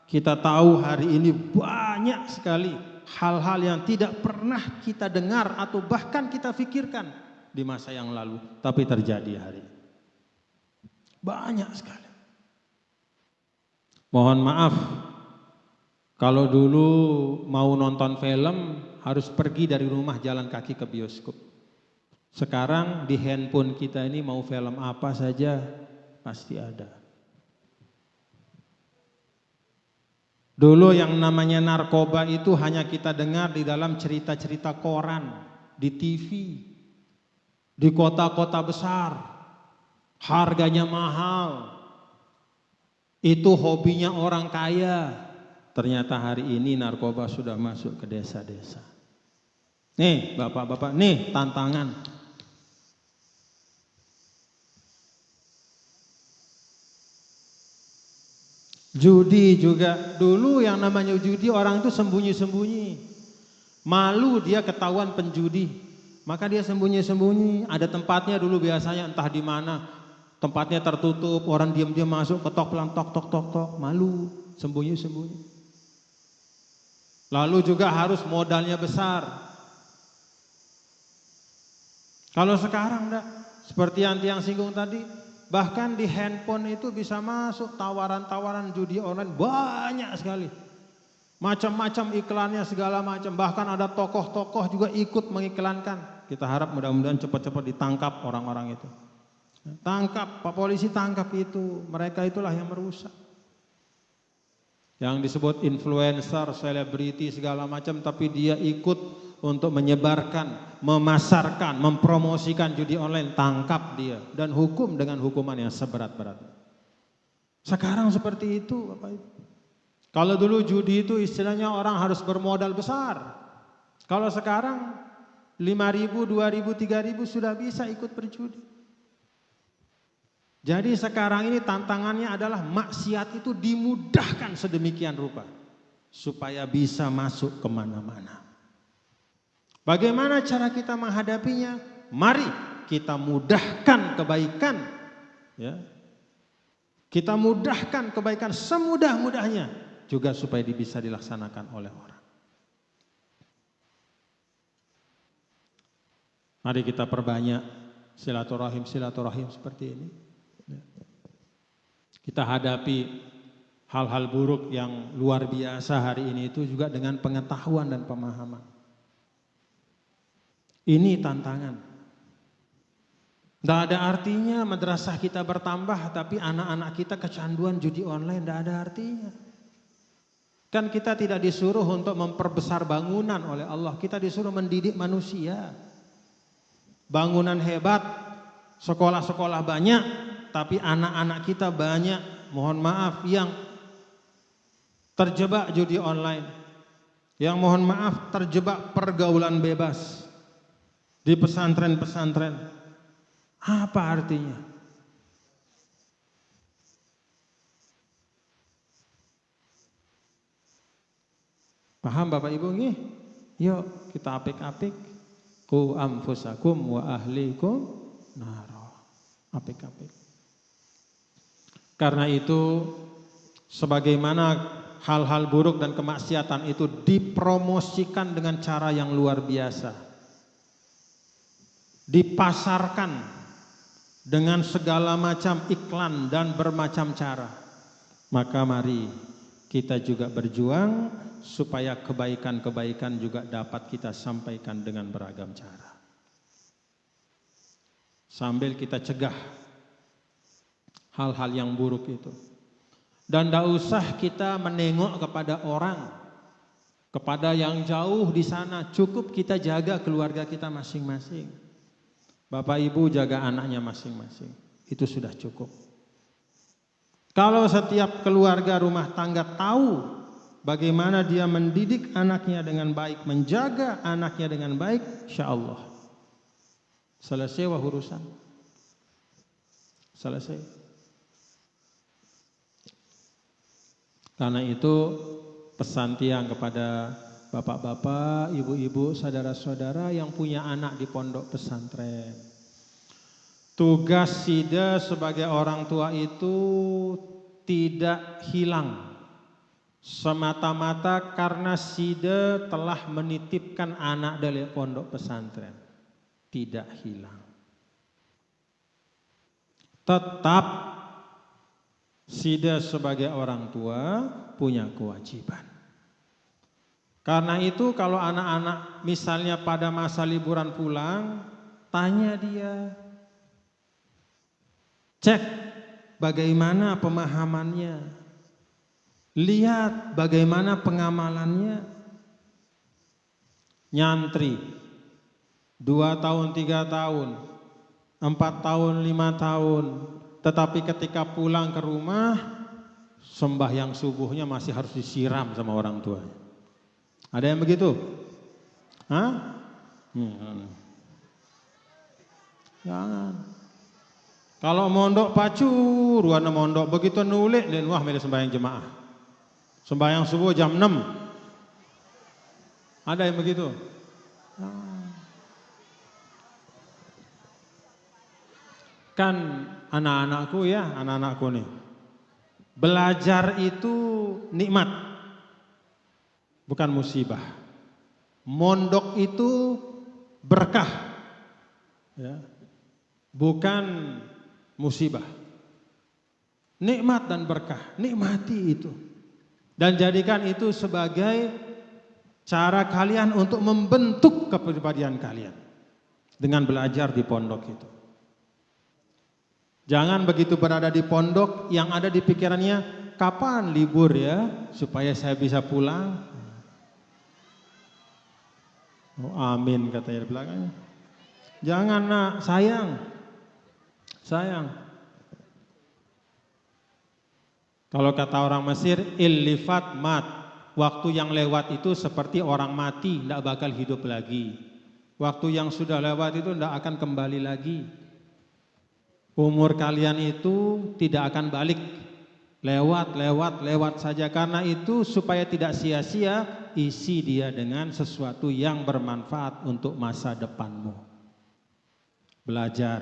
kita tahu hari ini banyak sekali hal-hal yang tidak pernah kita dengar atau bahkan kita pikirkan di masa yang lalu, tapi terjadi hari ini. Banyak sekali. Mohon maaf, kalau dulu mau nonton film harus pergi dari rumah jalan kaki ke bioskop. Sekarang di handphone kita ini mau film apa saja pasti ada. Dulu yang namanya narkoba itu hanya kita dengar di dalam cerita-cerita koran, di TV, di kota-kota besar, harganya mahal, itu hobinya orang kaya. Ternyata hari ini narkoba sudah masuk ke desa-desa. Nih bapak-bapak, nih tantangan. Judi juga, dulu yang namanya judi orang itu sembunyi-sembunyi. Malu dia ketahuan penjudi, maka dia sembunyi-sembunyi. Ada tempatnya dulu biasanya entah di mana. Tempatnya tertutup, orang diam-diam masuk, ketok pelang, tok tok tok tok, malu, sembunyi-sembunyi. Lalu juga harus modalnya besar. Kalau sekarang enggak, seperti yang singgung tadi, bahkan di handphone itu bisa masuk tawaran-tawaran judi online banyak sekali. Macam-macam iklannya segala macam, bahkan ada tokoh-tokoh juga ikut mengiklankan. Kita harap mudah-mudahan cepat-cepat ditangkap orang-orang itu. Tangkap, Pak Polisi tangkap itu, mereka itulah yang merusak. Yang disebut influencer, selebriti segala macam, tapi dia ikut untuk menyebarkan, memasarkan, mempromosikan judi online, tangkap dia dan hukum dengan hukuman yang seberat-beratnya. Sekarang seperti itu, Bapak Ibu. Kalau dulu judi itu istilahnya orang harus bermodal besar. Kalau sekarang 5.000, 2.000, 3.000 sudah bisa ikut berjudi. Jadi sekarang ini tantangannya adalah maksiat itu dimudahkan sedemikian rupa supaya bisa masuk kemana-mana. Bagaimana cara kita menghadapinya? Mari kita mudahkan kebaikan, ya. Kita mudahkan kebaikan semudah-mudahnya juga supaya bisa dilaksanakan oleh orang. Mari kita perbanyak silaturahim seperti ini. Kita hadapi hal-hal buruk yang luar biasa hari ini itu juga dengan pengetahuan dan pemahaman. Ini tantangan. Tidak ada artinya madrasah kita bertambah tapi anak-anak kita kecanduan judi online, tidak ada artinya. Kan kita tidak disuruh untuk memperbesar bangunan oleh Allah, kita disuruh mendidik manusia. Bangunan hebat, sekolah-sekolah banyak, tapi anak-anak kita banyak, mohon maaf, yang terjebak judi online. Yang mohon maaf terjebak pergaulan bebas di pesantren-pesantren. Apa artinya? Paham Bapak Ibu nih? Yuk kita apik-apik. Qu anfusakum wa ahlikum naro. Apik-apik. Karena itu sebagaimana hal-hal buruk dan kemaksiatan itu dipromosikan dengan cara yang luar biasa. Dipasarkan dengan segala macam iklan dan bermacam cara. Maka mari kita juga berjuang supaya kebaikan-kebaikan juga dapat kita sampaikan dengan beragam cara. Sambil kita cegah hal-hal yang buruk itu. Dan tidak usah kita menengok kepada orang, kepada yang jauh di sana. Cukup kita jaga keluarga kita masing-masing. Bapak Ibu jaga anaknya masing-masing. Itu sudah cukup. Kalau setiap keluarga rumah tangga tahu bagaimana dia mendidik anaknya dengan baik, menjaga anaknya dengan baik, insya Allah selesai urusan. Selesai. Karena itu pesan tiang kepada bapak-bapak, ibu-ibu, saudara-saudara yang punya anak di pondok pesantren. Tugas SIDA sebagai orang tua itu tidak hilang semata-mata karena SIDA telah menitipkan anak dari pondok pesantren. Tidak hilang. Tetap SIDA sebagai orang tua punya kewajiban. Karena itu kalau anak-anak misalnya pada masa liburan pulang, tanya dia, cek bagaimana pemahamannya, lihat bagaimana pengamalannya. Nyantri 2 tahun, 3 tahun, 4 tahun, 5 tahun, tetapi ketika pulang ke rumah, sembahyang subuhnya masih harus disiram sama orang tuanya. Ada yang begitu? Hah? Jangan. Kalau mondok pacu, ruana mondok begitu nulik dan wah milih sembahyang jemaah. Sembahyang subuh jam 6. Ada yang begitu? Kan anak-anakku nih. Belajar itu nikmat, bukan musibah. Mondok itu berkah, ya, bukan musibah. Nikmat dan berkah, nikmati itu. Dan jadikan itu sebagai cara kalian untuk membentuk kepribadian kalian dengan belajar di pondok itu. Jangan begitu berada di pondok yang ada di pikirannya, kapan libur ya supaya saya bisa pulang. Oh, amin katanya di belakangnya. Jangan nak, sayang. Kalau kata orang Mesir, illifat mat. Waktu yang lewat itu seperti orang mati, tidak bakal hidup lagi. Waktu yang sudah lewat itu tidak akan kembali lagi. Umur kalian itu tidak akan balik. Lewat saja. Karena itu supaya tidak sia-sia, isi dia dengan sesuatu yang bermanfaat untuk masa depanmu. Belajar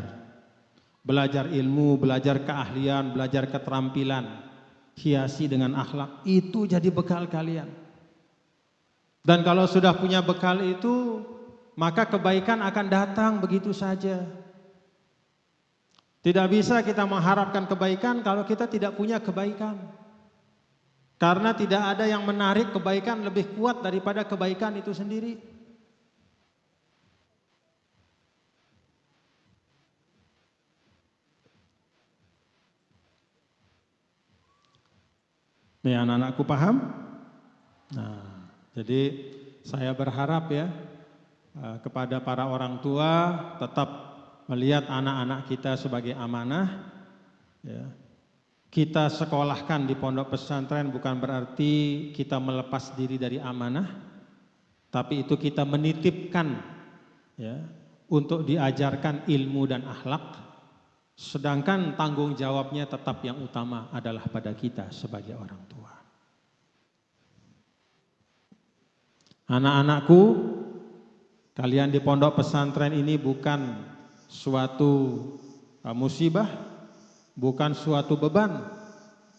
ilmu, belajar keahlian, belajar keterampilan. Hiasi dengan akhlak, itu jadi bekal kalian. Dan kalau sudah punya bekal itu, maka kebaikan akan datang begitu saja. Tidak bisa kita mengharapkan kebaikan kalau kita tidak punya kebaikan. Karena tidak ada yang menarik kebaikan lebih kuat daripada kebaikan itu sendiri. Nih anak-anakku paham? Nah, jadi saya berharap ya kepada para orang tua tetap melihat anak-anak kita sebagai amanah. Ya. Kita sekolahkan di pondok pesantren bukan berarti kita melepas diri dari amanah, tapi itu kita menitipkan ya untuk diajarkan ilmu dan akhlak. Sedangkan tanggung jawabnya tetap yang utama adalah pada kita sebagai orang tua. Anak-anakku, kalian di pondok pesantren ini bukan suatu musibah, bukan suatu beban,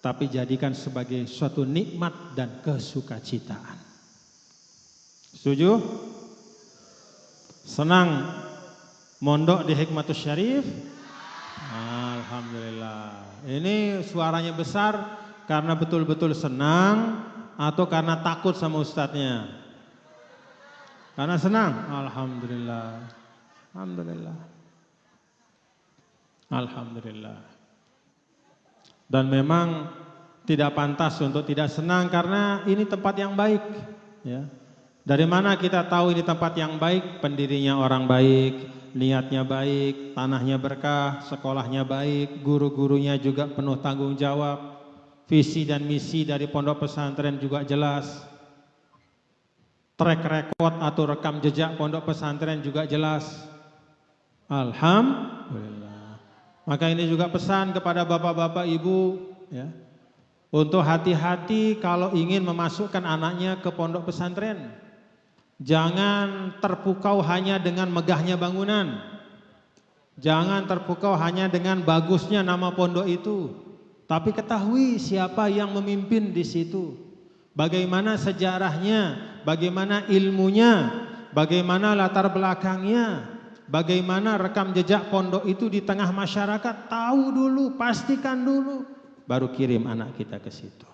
tapi jadikan sebagai suatu nikmat dan kesukacitaan. Setuju? Senang mondok di Hikmatus Syarif? Alhamdulillah. Ini suaranya besar karena betul-betul senang atau karena takut sama ustadznya? Karena senang. Alhamdulillah. Alhamdulillah. Dan memang tidak pantas untuk tidak senang karena ini tempat yang baik. Ya. Dari mana kita tahu ini tempat yang baik? Pendirinya orang baik, niatnya baik, tanahnya berkah, sekolahnya baik, guru-gurunya juga penuh tanggung jawab, visi dan misi dari pondok pesantren juga jelas, track record atau rekam jejak pondok pesantren juga jelas. Alhamdulillah. Maka ini juga pesan kepada bapak-bapak ibu ya, untuk hati-hati kalau ingin memasukkan anaknya ke pondok pesantren. Jangan terpukau hanya dengan megahnya bangunan. Jangan terpukau hanya dengan bagusnya nama pondok itu. Tapi ketahui siapa yang memimpin di situ. Bagaimana sejarahnya, bagaimana ilmunya, bagaimana latar belakangnya, bagaimana rekam jejak pondok itu di tengah masyarakat. Tahu dulu, pastikan dulu, baru kirim anak kita ke situ.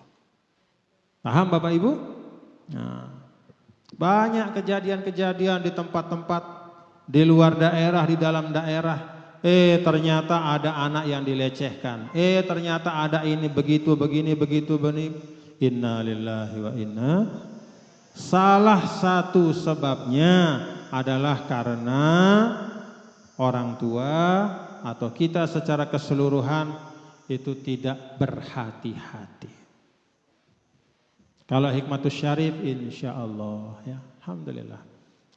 Paham Bapak Ibu? Nah, banyak kejadian-kejadian di tempat-tempat di luar daerah, di dalam daerah. Ternyata ada anak yang dilecehkan. Ternyata ada ini begitu, begini, begitu, begini. Inna lillahi wa inna. Salah satu sebabnya adalah karena orang tua atau kita secara keseluruhan itu tidak berhati-hati. Kalau Hikmatus Syarif insya Allah ya, alhamdulillah.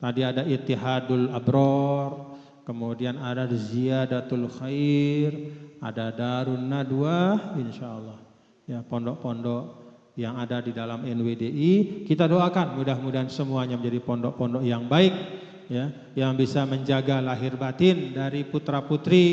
Tadi ada Ittihadul Abror, kemudian ada Ziyadatul Khair, ada Darun Nadwah, insyaallah. Ya, pondok-pondok yang ada di dalam NWDI, kita doakan mudah-mudahan semuanya menjadi pondok-pondok yang baik, ya, yang bisa menjaga lahir batin dari putra-putri,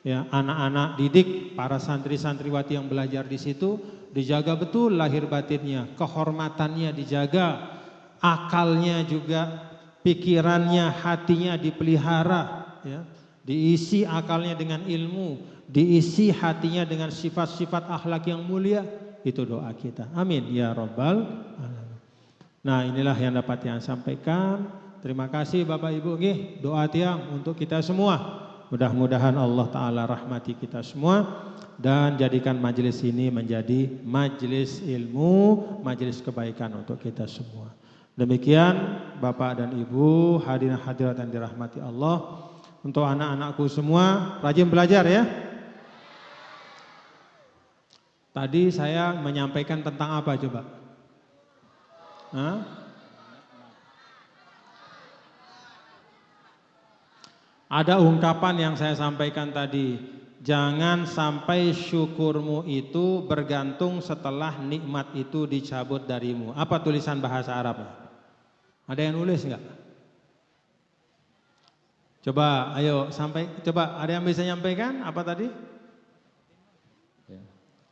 ya, anak-anak didik, para santri-santriwati yang belajar di situ, dijaga betul lahir batinnya, kehormatannya dijaga, akalnya juga, pikirannya, hatinya dipelihara, ya, diisi akalnya dengan ilmu, diisi hatinya dengan sifat-sifat akhlak yang mulia. Itu doa kita. Amin ya rabbal alamin. Nah, inilah yang dapat yang sampaikan. Terima kasih Bapak Ibu nggih, doa tiang untuk kita semua. Mudah-mudahan Allah Ta'ala rahmati kita semua dan jadikan majelis ini menjadi majelis ilmu, majelis kebaikan untuk kita semua. Demikian Bapak dan Ibu, hadirin hadirat yang dirahmati Allah. Untuk anak-anakku semua, rajin belajar ya. Tadi saya menyampaikan tentang apa coba? Hah? Ada ungkapan yang saya sampaikan tadi, jangan sampai syukurmu itu bergantung setelah nikmat itu dicabut darimu. Apa tulisan bahasa Arabnya? Ada yang nulis enggak? Coba, ayo coba ada yang bisa nyampaikan apa tadi?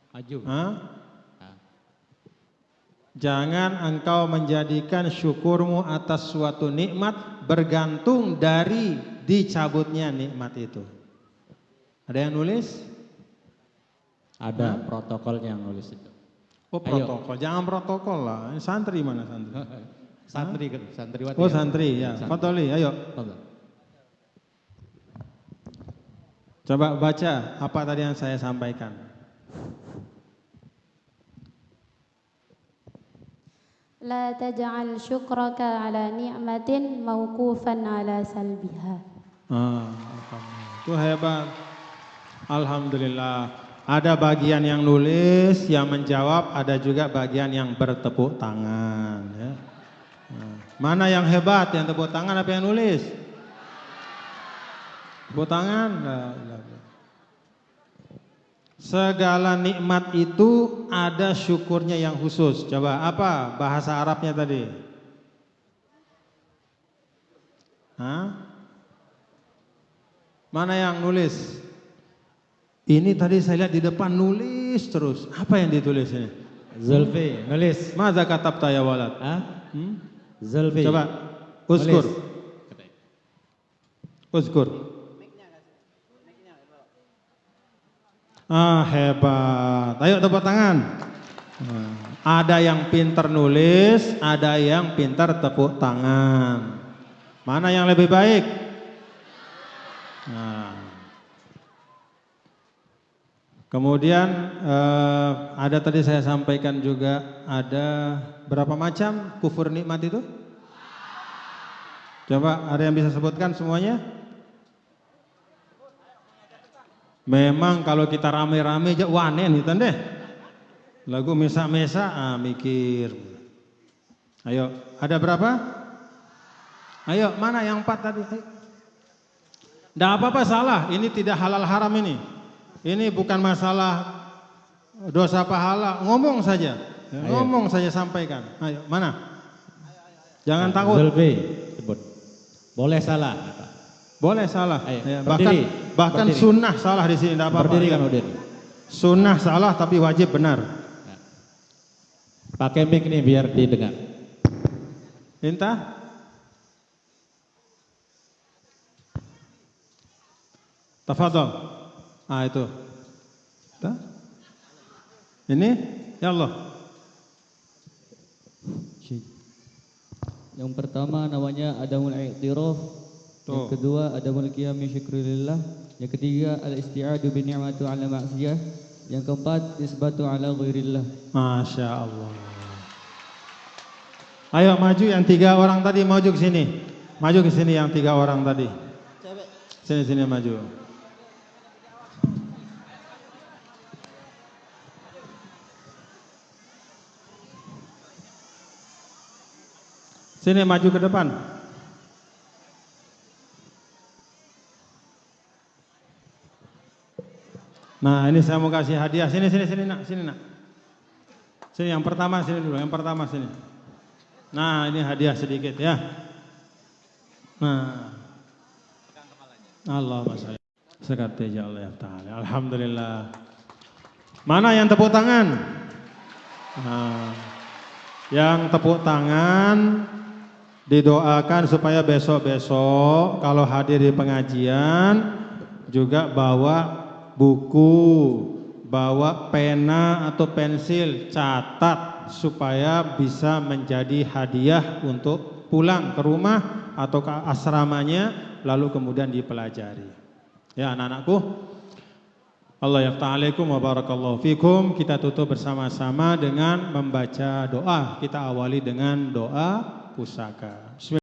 Maju. Jangan engkau menjadikan syukurmu atas suatu nikmat bergantung dari dicabutnya nikmat itu. Ada yang nulis? Ada protokol yang nulis itu. Oh, protokol. Ayo. Jangan protokol lah. Santri mana santri? Santriwati. Oh, santri ya. Fadholi, ayo. Coba baca apa tadi yang saya sampaikan. La taj'al syukraka ala ni'matin mauqufan ala salbiha. Itu hebat. Alhamdulillah. Ada bagian yang nulis, yang menjawab, ada juga bagian yang bertepuk tangan. Ya. Mana yang hebat, yang tepuk tangan apa yang nulis? Tepuk tangan. Segala nikmat itu ada syukurnya yang khusus. Coba apa bahasa Arabnya tadi? Hah? Mana yang nulis? Ini tadi saya lihat di depan nulis terus. Apa yang ditulis ini? Zulfi, nulis. Maza katabta ya walad? Zulfi. Coba uzkur. Uzkur. Hebat. Ayo tepuk tangan. Ada yang pintar nulis, ada yang pintar tepuk tangan. Mana yang lebih baik? Kemudian ada tadi saya sampaikan juga ada berapa macam kufur nikmat itu? Coba ada yang bisa sebutkan semuanya? Memang kalau kita rame-rame aja wanen itu deh. Lagu mesa-mesa mikir. Ayo, ada berapa? Ayo, mana yang 4 tadi? Enggak apa-apa salah, ini tidak halal haram ini. Ini bukan masalah dosa pahala, ngomong saja. Ngomong saja sampaikan. Ayo, mana? Jangan takut. Zulfi, sebut. Boleh salah. Boleh salah. Ayo, bahkan berdiri. Sunnah salah di sini, tidak apa-apa. Berdiri kan udah. Sunnah salah tapi wajib benar. Pakai mic nih biar didengar. Minta. Tafadhol. Itu. Ini ya Allah. Yang pertama namanya Adamul I'tiraf. Yang kedua Adamul Qiyam bi syukrillah. Yang ketiga al-isti'adu bi ni'mati 'ala ma'siyah. Yang keempat isbatu 'ala ghairillah. Masya Allah. Ayo maju yang 3 orang tadi, maju ke sini. Maju ke sini yang 3 orang tadi. Sini maju. Sini maju ke depan. Nah, ini saya mau kasih hadiah. Sini nak. Sini yang pertama sini dulu, sini. Nah, ini hadiah sedikit ya. Nah. Allah masyaallah. Sekate Allah Ta'ala. Alhamdulillah. Mana yang tepuk tangan? Nah, yang tepuk tangan didoakan supaya besok-besok kalau hadir di pengajian juga bawa buku, bawa pena atau pensil, catat supaya bisa menjadi hadiah untuk pulang ke rumah atau ke asramanya lalu kemudian dipelajari. Ya anak-anakku, Allah yafta'alaikum wa barakallahu fikum. Kita tutup bersama-sama dengan membaca doa. Kita awali dengan doa pusaka.